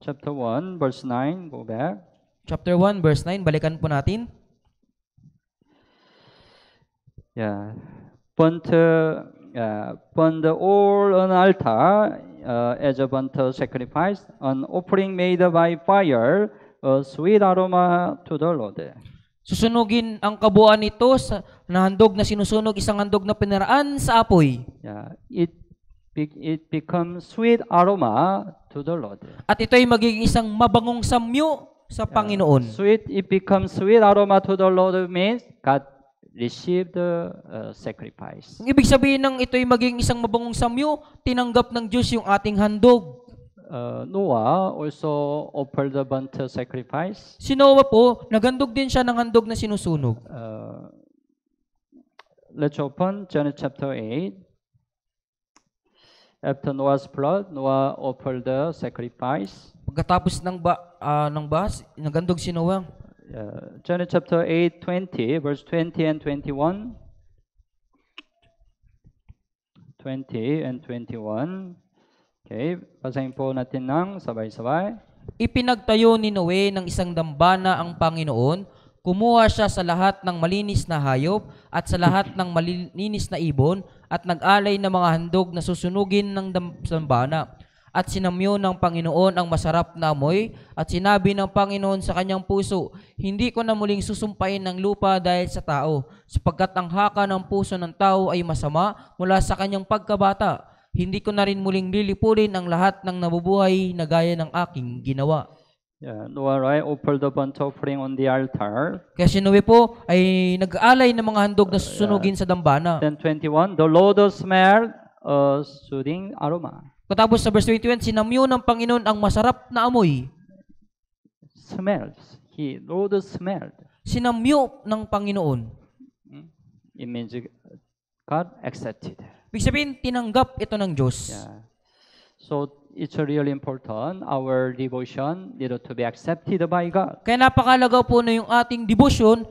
Chapter 1, verse 9. Go back. Chapter 1, verse 9. Balikan po natin. Burnt all on altar as a burnt sacrifice, an offering made by fire, a sweet aroma to the Lord. Susunugin ang kabuuan nito sa handog na sinusunog, isang handog na pinaraan sa apoy. It becomes sweet aroma to the Lord. At ito ay magiging isang mabangong samyo sa Panginoon. It becomes sweet aroma to the Lord means God received the sacrifice. Ang ibig sabihin ng ito ay magiging isang mabangong samyo, tinanggap ng Diyos yung ating handog. Noah also offered the burnt sacrifice. Si Noah po, naghandog din siya ng handog na sinusunog. Let's open Genesis chapter 8. After Noah's flood, Noah offered the sacrifice. Pagkatapos ng bahas, naghandog si Noah. Genesis chapter 8, 20, verse 20 and 21. 20 and 21. Okay, basahin po natin ng sabay-sabay. Ipinagtayo ni Noe ng isang dambana ang Panginoon, kumuha siya sa lahat ng malinis na hayop at sa lahat ng malinis na ibon at nag-alay ng mga handog na susunugin ng dambana. At sinamyo ng Panginoon ang masarap na amoy at sinabi ng Panginoon sa kanyang puso, hindi ko na muling susumpain ng lupa dahil sa tao, sapagkat ang haka ng puso ng tao ay masama mula sa kanyang pagkabata. Hindi ko na rin muling lilipulin ang lahat ng nabubuhay na gaya ng aking ginawa. Noah offered the burnt offering on the altar. Kaya si Noe po ay nag-aalay ng mga handog na susunugin sa dambana. Then 21, the Lord smelled a soothing aroma. Katapos sa verse 21, sinamyo ng Panginoon ang masarap na amoy. Smells. Lord smelled. Sinamyo ng Panginoon. It means God accepted. Ibig sabihin, tinanggap ito ng Diyos. So, it's really important. Our devotion need to be accepted by God. Kaya napakalaga po na yung ating devotion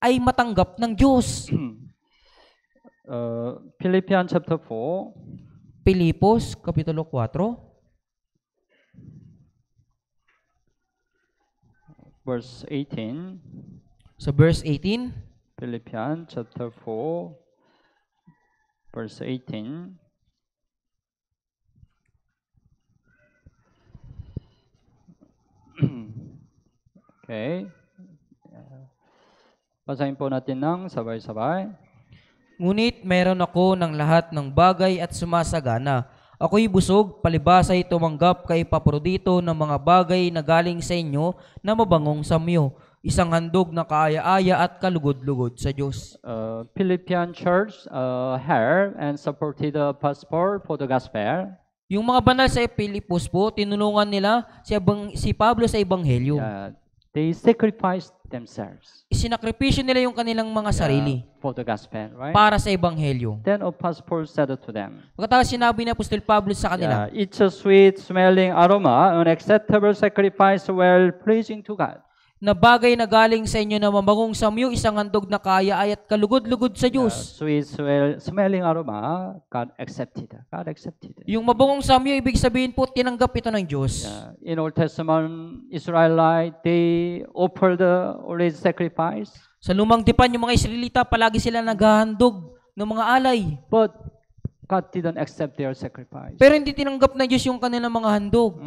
ay matanggap ng Diyos. Philippians chapter 4. Pilipos, Kapitulo 4. Verse 18. Sa verse 18. Philippians chapter 4, verse 18. Okay. Basahin po natin ng sabay-sabay. Ngunit meron ako ng lahat ng bagay at sumasagana. Ako'y busog, palibasa'y tumanggap kay Epaprodito ng mga bagay na galing sa inyo na mabangong samyo, isang handog na kaaya-aya at kalugod-lugod sa Diyos. Philippian church helped and supported the passport for the gospel. Yung mga banal sa Pilipos po, tinulungan nila si Pablo sa Ebanghelyo. They sacrificed themselves Isinakripisyo nila yung kanilang mga sarili for the gospel, right? para sa Ebanghelyo. Then Apostle Paul said to them, Pagkatapos sinabi ni Apostol Pablo sa kanila, it's a sweet smelling aroma, an acceptable sacrifice, well pleasing to God. na bagay na galing sa inyo na mabagong samyo, isang handog na kaya ay at kalugod-lugod sa Diyos. Sweet smelling aroma, God accepted. God accepted. Yung mabagong samyo, ibig sabihin po, tinanggap ito ng Diyos. In Old Testament, Israelite, they offered always sacrifice. Sa lumang tipan, yung mga Israelita, palagi sila naghahandog ng mga alay. But God didn't accept their sacrifice Pero hindi tinanggap ng Diyos yung kanilang mga handog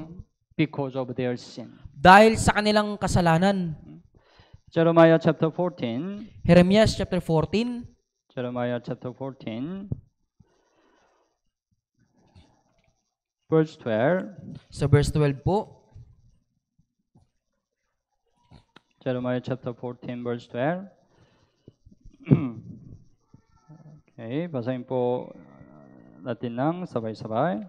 because of their sin. dahil sa kanilang kasalanan. Jeremiah chapter 14. Jeremias chapter 14, Jeremiah chapter 14. Verse 12. sa verse 12 po. Jeremiah chapter 14 verse 12. Okay, basahin po natin ng sabay-sabay.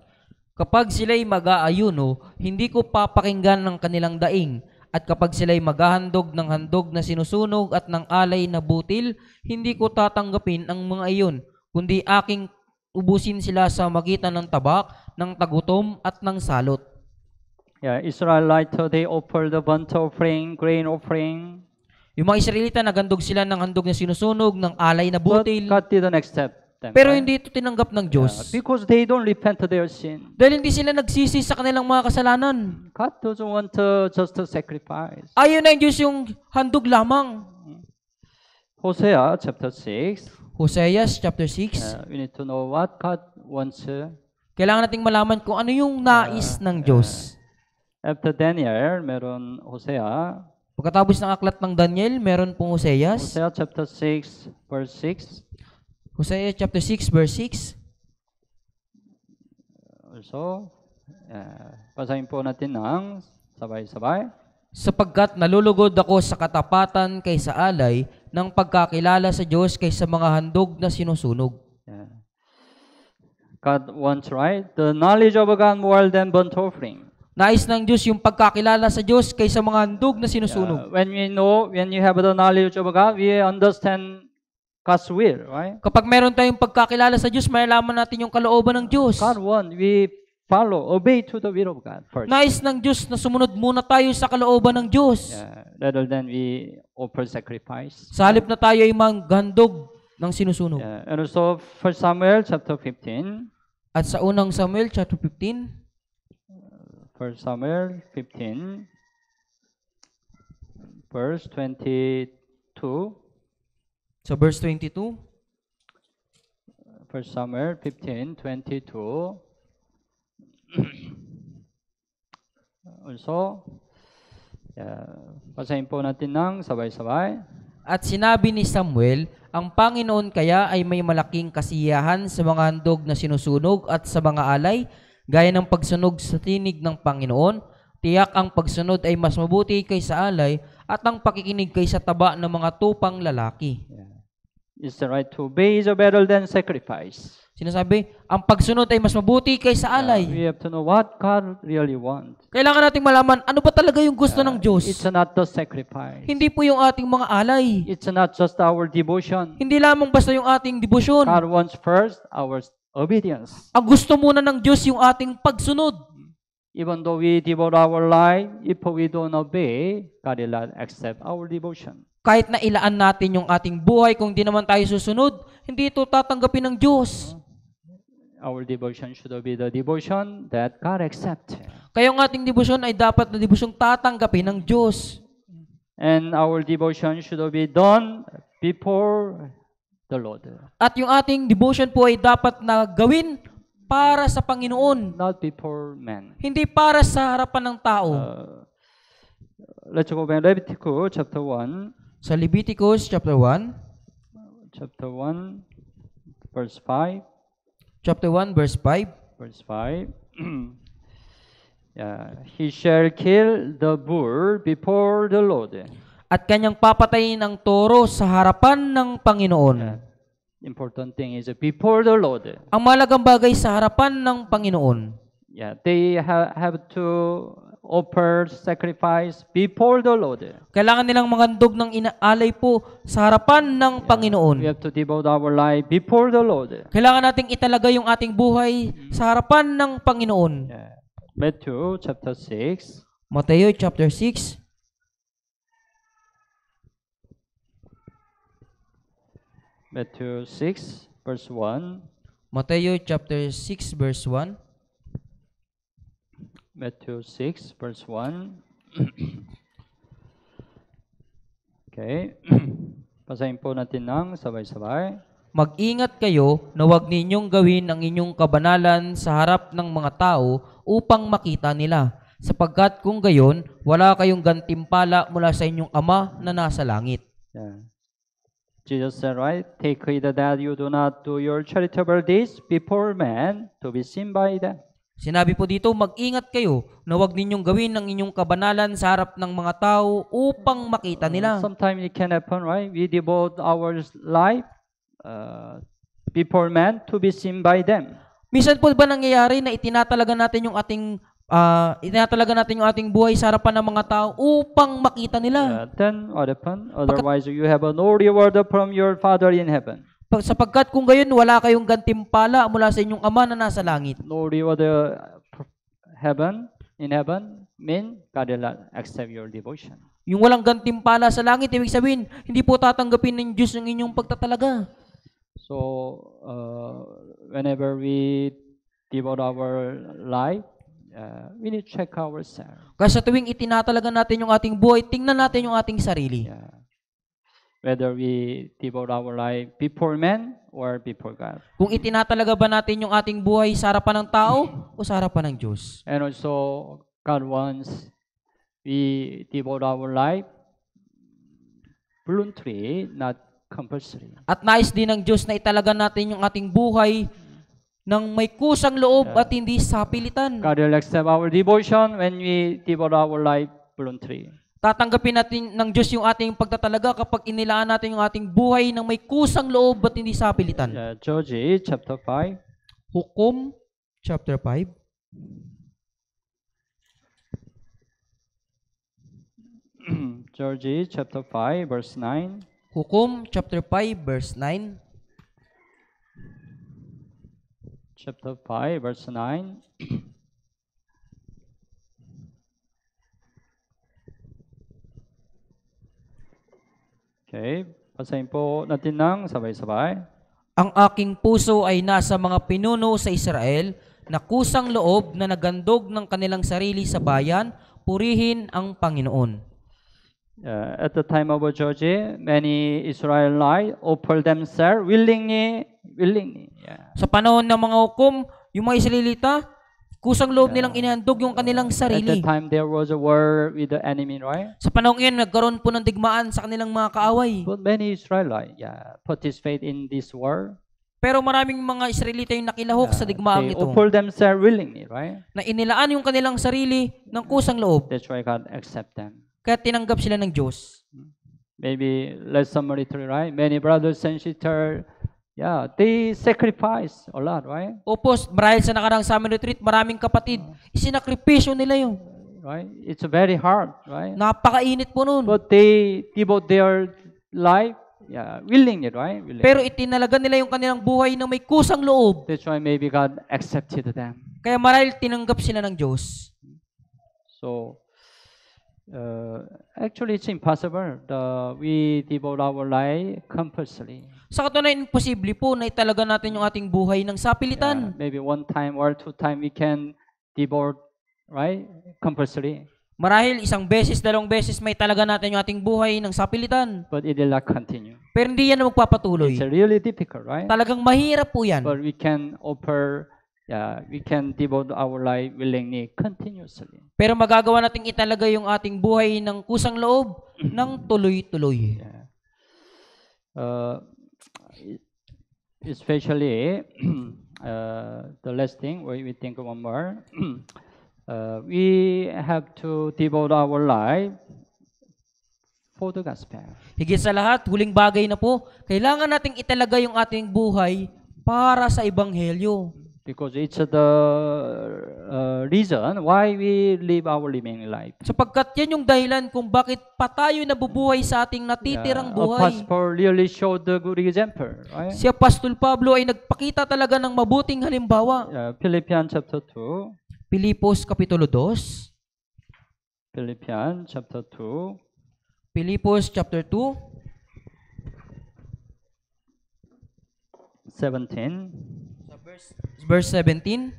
Kapag sila'y mag-aayuno, hindi ko papakinggan ng kanilang daing. At kapag sila'y maghahandog ng handog na sinusunog at ng alay na butil, hindi ko tatanggapin ang mga iyon, kundi aking ubusin sila sa magitan ng tabak, ng tagutom at ng salot. Israelite, they offer the burnt offering, grain offering. Yung mga Israelita, naghandog sila ng handog na sinusunog, ng alay na But butil, God didn't accept them. pero right? hindi ito tinanggap ng Diyos. Because they don't repent of their sin. Dahil hindi sila nagsisi sa kanilang mga kasalanan. God doesn't want just to sacrifice. Ayaw na Diyos yung handog lamang. Hosea chapter 6. Hoseas chapter 6. We need to know what God wants. Kailangan nating malaman kung ano yung nais ng Diyos. After Daniel, meron Hosea. Pagkatapos ng aklat ng Daniel, meron pong Hoseas. Hosea chapter 6 verse 6. Hosea chapter 6 verse 6. Also, basahin po natin ng sabay-sabay. Sapagkat nalulugod ako sa katapatan kaysa alay, ng pagkakilala sa Diyos kaysa mga handog na sinusunog. God wants, right? The knowledge of God more than burnt offering. Nais ng Diyos yung pagkakilala sa Diyos kaysa mga handog na sinusunog. When you have the knowledge of God, we understand God's will, right? Kapag meron tayong pagkakilala sa Diyos, malalaman natin yung kalooban ng Diyos. God wants, we follow, obey to the will of God first. Nais ng Diyos na sumunod muna tayo sa kalooban ng Diyos. Rather than we offer sacrifice. Sa halip na tayo ay maghandog ng sinusunog. And also, 1 Samuel chapter 15. At sa unang Samuel chapter 15, 1 Samuel 15, verse 22. sa verse 22, 1 Samuel 15, 22. Also, basahin po natin ng sabay-sabay. at sinabi ni Samuel, ang Panginoon kaya ay may malaking kasiyahan sa mga handog na sinusunog at sa mga alay, gaya ng pagsunog sa tinig ng Panginoon. Tiyak ang pagsunod ay mas mabuti kaysa alay at ang pakikinig kaysa taba ng mga tupang lalaki. It's the right to obey is better than sacrifice. Sinasabi, ang pagsunod ay mas mabuti kaysa alay. We have to know what God really wants. Kailangan nating malaman, ano ba talaga yung gusto ng Diyos? It's not the sacrifice. Hindi po yung ating mga alay. It's not just our devotion. Hindi lamang basta yung ating debosyon. God wants first our obedience. Ang gusto muna ng Diyos yung ating pagsunod. Even though we devote our life, if we don't obey, God will not accept our devotion. Kahit na ilaan natin yung ating buhay, kung di naman tayo susunod, hindi ito tatanggapin ng Diyos. Our devotion should be the devotion that God accepts. Kaya yung ating debosyon ay dapat na debosyong tatanggapin ng Diyos. And our devotion should be done before the Lord, At yung ating devotion po ay dapat na gawin para sa Panginoon, not before men. hindi para sa harapan ng tao. Let's go back Leviticus chapter 1. Sa Leviticus chapter 1, Chapter 1, verse 5. chapter 1 verse 5, Verse 5. He shall kill the bull before the Lord. at kanyang papatayin ang toro sa harapan ng Panginoon. Important thing is before the Lord. Ang malagang bagay sa harapan ng Panginoon. yeah, they have to offer sacrifice before the Lord. Kailangan nilang manghandog ng inaalay po sa harapan ng Panginoon. We have to devote our life before the Lord. Kailangan nating italaga yung ating buhay sa harapan ng Panginoon. Yeah. Matthew chapter 6. Mateo chapter 6. Matthew 6 verse 1. Mateo chapter 6 verse 1. Matthew 6 verse 1. Okay. Basahin po natin ng sabay-sabay. Mag-ingat kayo na huwag ninyong gawin ang inyong kabanalan sa harap ng mga tao upang makita nila, sapagkat kung gayon, wala kayong gantimpala mula sa inyong Ama na nasa langit. Yeah. Jesus said, right? Take heed that you do not do your charitable deeds before men to be seen by them. Sinabi po dito, mag-ingat kayo na huwag ninyong gawin ang inyong kabanalan sa harap ng mga tao upang makita nila. Sometimes it can happen, right? We devote our life before men to be seen by them. Minsan po ba nangyayari na itinatalaga natin yung ating buhay sa harapan ng mga tao upang makita nila? Then what happened? Otherwise, you have no reward from your Father in heaven. Sapagkat kung gayon, wala kayong gantimpala mula sa inyong Ama na nasa langit. No reward in heaven mean God will not accept your devotion. Yung walang gantimpala sa langit, ibig sabihin, hindi po tatanggapin ng Diyos ang inyong pagtatalaga. So, whenever we devote our life, we need to check ourselves. Kasi sa tuwing itinatalaga natin yung ating buhay, tingnan natin yung ating sarili. Yeah. Whether we devote our life before men or before God. Kung itinatalaga ba natin yung ating buhay sa harapan ng tao o sa harapan ng Diyos. And also, God wants we devote our life voluntarily, not compulsory. At nais din ng Diyos na italaga natin yung ating buhay ng may kusang loob at hindi sa pilitan. God will accept our devotion when we devote our life voluntarily. Tatanggapin natin ng Diyos yung ating pagtatalaga kapag inilaan natin yung ating buhay ng may kusang loob at hindi sa pilitan. Judges chapter 5. Hukom chapter 5. Judges chapter 5 verse 9. Hukom chapter 5 verse 9. Chapter 5 verse 9. Okay, basahin po natin ng sabay-sabay. Ang aking puso ay nasa mga pinuno sa Israel na kusang loob na nagandog ng kanilang sarili sa bayan, purihin ang Panginoon. At the time of Judges, many Israelites offered themselves willingly. Yeah. Sa panahon ng mga hukom, yung mga Israelita, kusang loob nilang inahandog yung kanilang At sarili. that time, there was a war with the enemy, right? Sa panahon iyon, nagkaroon po ng digmaan sa kanilang mga kaaway. But many Israelites, participate in this war. Pero maraming mga Israelita yung nakilahok sa digmaang They ito, offer themselves willingly, right? na inilaan yung kanilang sarili ng kusang loob. That's why God accept them. Kaya tinanggap sila ng Diyos. Maybe lesson military, right? Many brothers and sisters, they sacrifice a lot, right? Opos, marahil sa nakarang summer retreat, maraming kapatid, isinakripisyo nila yun. Right? It's very hard, right? Napakainit po nun. But they devote their life, willingly, right? Willingly. Pero itinalaga nila yung kanilang buhay na may kusang loob. That's why maybe God accepted them. Kaya marahil tinanggap sila ng Diyos. So, actually, it's impossible. We devote our life compulsorily. Sa katunayan, imposible po na italaga natin yung ating buhay ng sapilitan. Maybe one time or two time we can devote, right? Compulsory. Marahil isang beses, dalawang beses may talaga natin yung ating buhay ng sapilitan. But it will not continue. Pero hindi yan magpapatuloy. It's really difficult, right? Talagang mahirap po yan. But we can offer, we can devote our life willingly, continuously. Pero magagawa nating italaga yung ating buhay ng kusang loob ng tuloy-tuloy. Especially the last thing, we think one more. We have to devote our life for the gospel. Higit sa lahat, huling bagay na po, kailangan nating italaga yung ating buhay para sa ebanghelyo. Because it's the reason why we live our living life. Sapagkat yan yung dahilan kung bakit pa tayo nabubuhay sa ating natitirang buhay. Apostle Paul really showed the good example, right? Si Apostol Pablo ay nagpakita talaga ng mabuting halimbawa. Philippians chapter 2. Pilipos Kapitulo 2. Philippians chapter 2. Pilipos chapter 2. 17. Verse 17.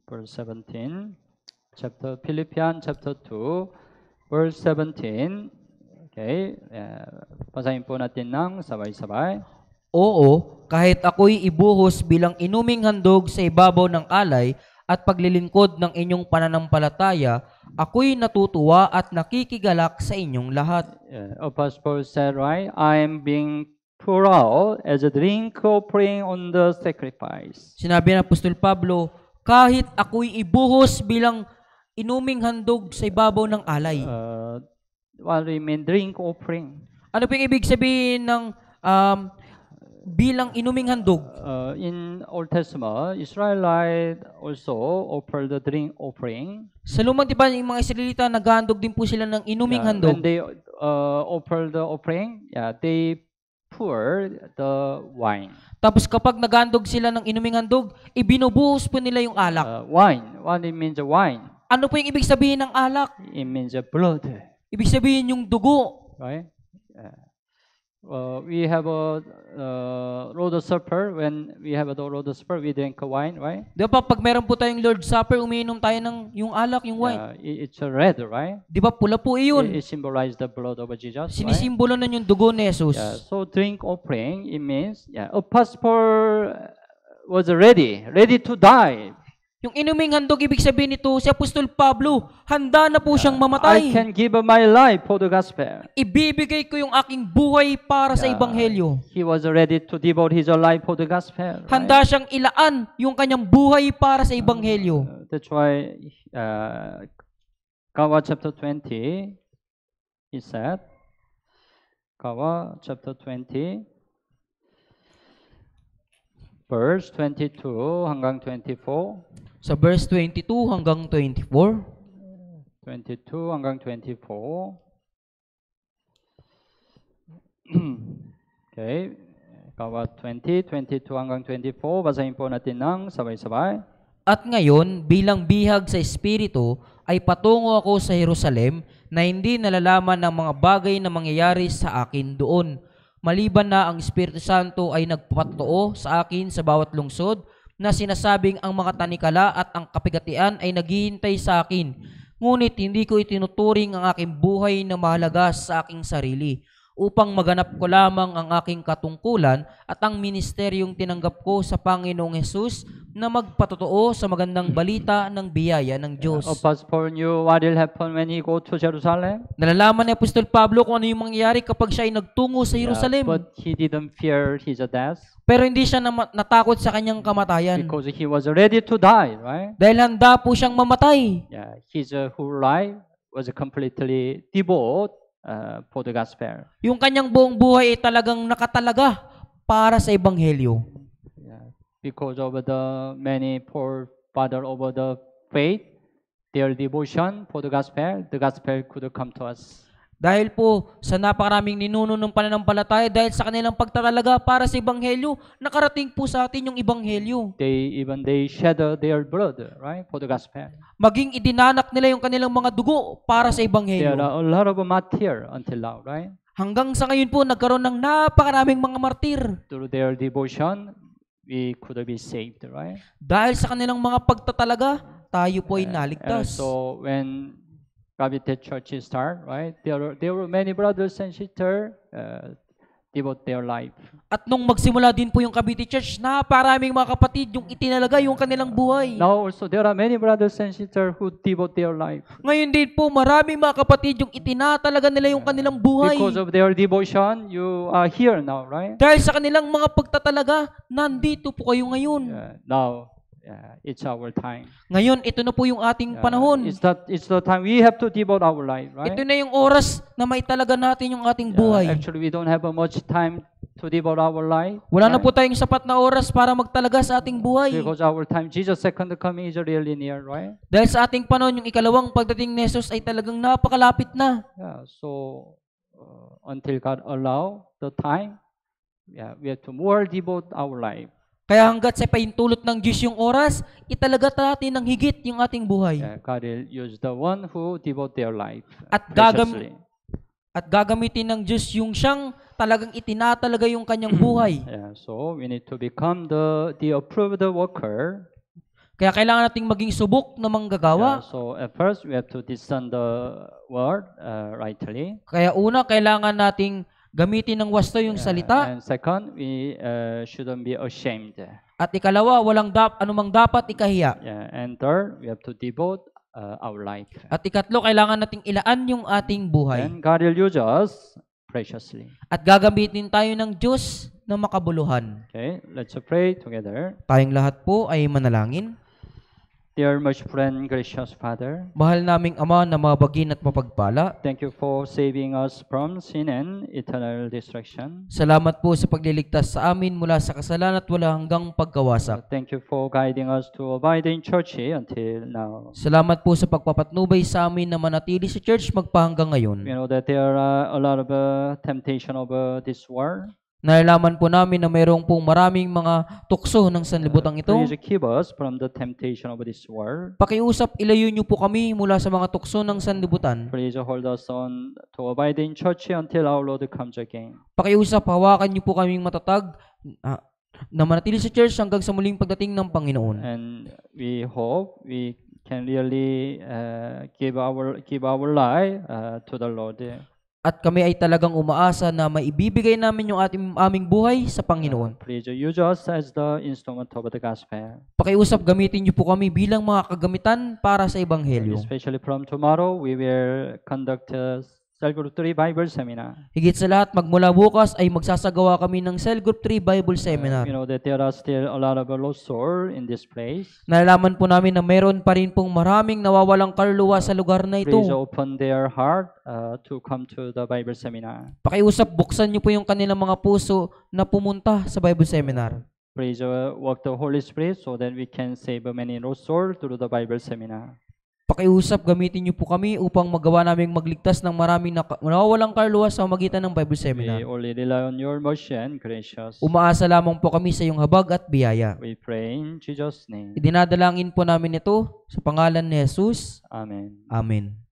Verse 17. Philippians chapter 2. Verse 17. Okay. Basahin po natin ng sabay-sabay. Oo, kahit ako'y ibuhos bilang inuming handog sa ibabaw ng alay at paglilingkod ng inyong pananampalataya, ako'y natutuwa at nakikigalak sa inyong lahat. Apostle Paul said, right, I am being poured out as a drink offering on the sacrifice. Sinabi ng Apostol Pablo, kahit ako'y ibuhos bilang inuming handog sa ibabaw ng alay. What do you mean drink offering? Ano po yung ibig sabihin ng bilang inuming handog? In Old Testament, Israelite also offered the drink offering. Sa lumang tipan, yung mga Israelita, naghahandog din po sila ng inuming handog. When they offer the offering, they pour the wine. Tapos kapag naghandog sila ng inuming handog, ibinubuhos po nila yung alak. Wine. What it means wine? Ano po yung ibig sabihin ng alak? It means blood. Ibig sabihin yung dugo. Right? We have a Lord's Supper. When we have a Lord's Supper, we drink wine, right? Di ba pag meron po tayong Lord's Supper, umiinom tayo ng yung alak, yung wine. It's red, right? Di ba pula po iyon? It symbolizes the blood of Jesus. Sinisimbolo na yung dugo ni Jesus. So drink offering, it means Apostle Paul was ready to die. Yung inuming handog, ibig sabihin nito, si Apostol Pablo, handa na po siyang I mamatay. can give my life for the gospel. Ibibigay ko yung aking buhay para sa Ebanghelyo. He was ready to devote his life for the gospel. Handa siyang ilaan yung kanyang buhay para sa Ebanghelyo. That's why Gawa chapter 20, he said, Gawa chapter 20, verse 22 hanggang 24. Sa verse 22 hanggang 24. 22 hanggang 24. Okay. Gawa 20, 22 hanggang 24. Basahin po natin ng sabay-sabay. At ngayon, bilang bihag sa Espiritu, ay patungo ako sa Jerusalem na hindi nalalaman ng mga bagay na mangyayari sa akin doon. Maliban na ang Espiritu Santo ay nagpapatotoo sa akin sa bawat lungsod na sinasabing ang mga tanikala at ang kapigatian ay naghihintay sa akin. Ngunit hindi ko itinuturing ang aking buhay na mahalaga sa aking sarili upang maganap ko lamang ang aking katungkulan at ang ministeryong tinanggap ko sa Panginoong Hesus na magpatotoo sa magandang balita ng biyaya ng Diyos. Apostle Paul knew what will happen when he go to Jerusalem. Nalalaman ni Apostol Pablo kung ano yung mangyayari kapag siya ay nagtungo sa Jerusalem. But he didn't fear his death. Pero hindi siya natakot sa kanyang kamatayan. Because he was ready to die, right? Dahil handa po siyang mamatay. His whole life was completely devoted for the gospel. Yung kanyang buong buhay ay talagang nakatalaga para sa Ebanghelyo. Because of the many poor father over the faith, their devotion for the gospel could come to us. Dahil po sa napakaraming ninuno ng pananampalataya, dahil sa kanilang pagtatalaga para sa Ebanghelyo, nakarating po sa atin yung Ebanghelyo. They shed their blood, right, for the gospel. Maging idinanak nila yung kanilang mga dugo para sa Ebanghelyo. There are a lot of martyrs until now, right? Hanggang sa ngayon po, nagkaroon ng napakaraming mga martir. Through their devotion, we could be saved, right? Dahil sa kanilang mga pagtatalaga, tayo po ay naligtas. So when Cavite Church start, right? There were many brothers and sisters devote their life. At nung magsimula din po yung Cavite Church, naparaming mga kapatid yung itinalaga yung kanilang buhay. Now also there are many brothers and sisters who devote their life. Ngayon din po, maraming mga kapatid yung itinatalaga nila yung kanilang buhay. Because of their devotion, you are here now, right? Dahil sa kanilang mga pagtatalaga, nandito po kayo ngayon. Now, it's our time. Ngayon, ito na po yung ating panahon. It's the time we have to devote our life, right? Ito na yung oras na maitalaga natin yung ating buhay. Actually, we don't have much time to devote our life. Wala na right? po tayong sapat na oras para magtalaga sa ating buhay. Because our time, Jesus' second coming is really near, right? Dahil sa ating panahon, yung ikalawang pagdating ni Jesus ay talagang napakalapit na. Yeah. So until God allow the time, yeah, we have to more devote our life. Kaya hanggat sa paintulot ng Diyos yung oras, italaga natin ng higit yung ating buhay. Yeah, God will use the one who devote their life At preciously. gagamitin ng Diyos yung siyang talagang itinatalaga yung kanyang buhay. Yeah, so we need to become the approved worker. Kaya kailangan nating maging subok na manggagawa. Yeah, so at first we have to discern the word rightly. Kaya una, kailangan nating gamitin ng wasto yung salita. And second, we shouldn't be ashamed. At ikalawa, walang anumang dapat ikahiya. Yeah, and third, we have to devote our life. At ikatlo, kailangan nating ilaan yung ating buhay. And God will use us preciously. At gagamitin tayo ng Diyos na makabuluhan. Okay, let's pray together. Tayong lahat po ay manalangin. Dear merciful and gracious Father, Mahal naming Ama na mabagin at mapagpala, thank you for saving us from sin and eternal destruction. salamat po sa pagliligtas sa amin mula sa kasalanan at wala hanggang pagkawasak. Thank you for guiding us to abide in church until now. Salamat po sa pagpapatnubay sa amin na manatili sa church magpahanggang ngayon. We know that there are a lot of temptation of this world. Nalalaman po namin na mayroong pong maraming mga tukso ng sanlibutan ito. Please keep us from the temptation of this world. Pakiusap, ilayo niyo po kami mula sa mga tukso ng sanlibutan. Please hold us on to abide in church until our Lord comes again. Pakiusap, hawakan niyo po kaming matatag na manatili sa church hanggang sa muling pagdating ng Panginoon. And we hope we can really give our life to the Lord. At kami ay talagang umaasa na maibibigay namin yung aming buhay sa Panginoon. Please use us as the instrument of the gospel. Pakiusap, gamitin niyo po kami bilang mga kagamitan para sa Ebanghelyo. Especially from tomorrow, we will conduct a Cell Group 3 Bible Seminar. Higit sa lahat, magmula bukas ay magsasagawa kami ng Cell Group 3 Bible Seminar. You know that there are still a lot of lost souls in this place. Nalalaman po namin na meron pa rin pong maraming nawawalang kaluluwa sa lugar na ito. Please open their heart to come to the Bible Seminar. Pakiusap, buksan niyo po yung kanilang mga puso na pumunta sa Bible Seminar. Please work the Holy Spirit so that we can save many lost souls through the Bible Seminar. Pakiusap, gamitin niyo po kami upang magawa naming magligtas ng maraming nawawalang kaluluwa sa magitan ng Bible Seminar. We only rely on your mercy and gracious. Umaasa lamang po kami sa iyong habag at biyaya. We pray in Jesus' name. Idinadalangin po namin ito sa pangalan ni Jesus. Amen. Amen.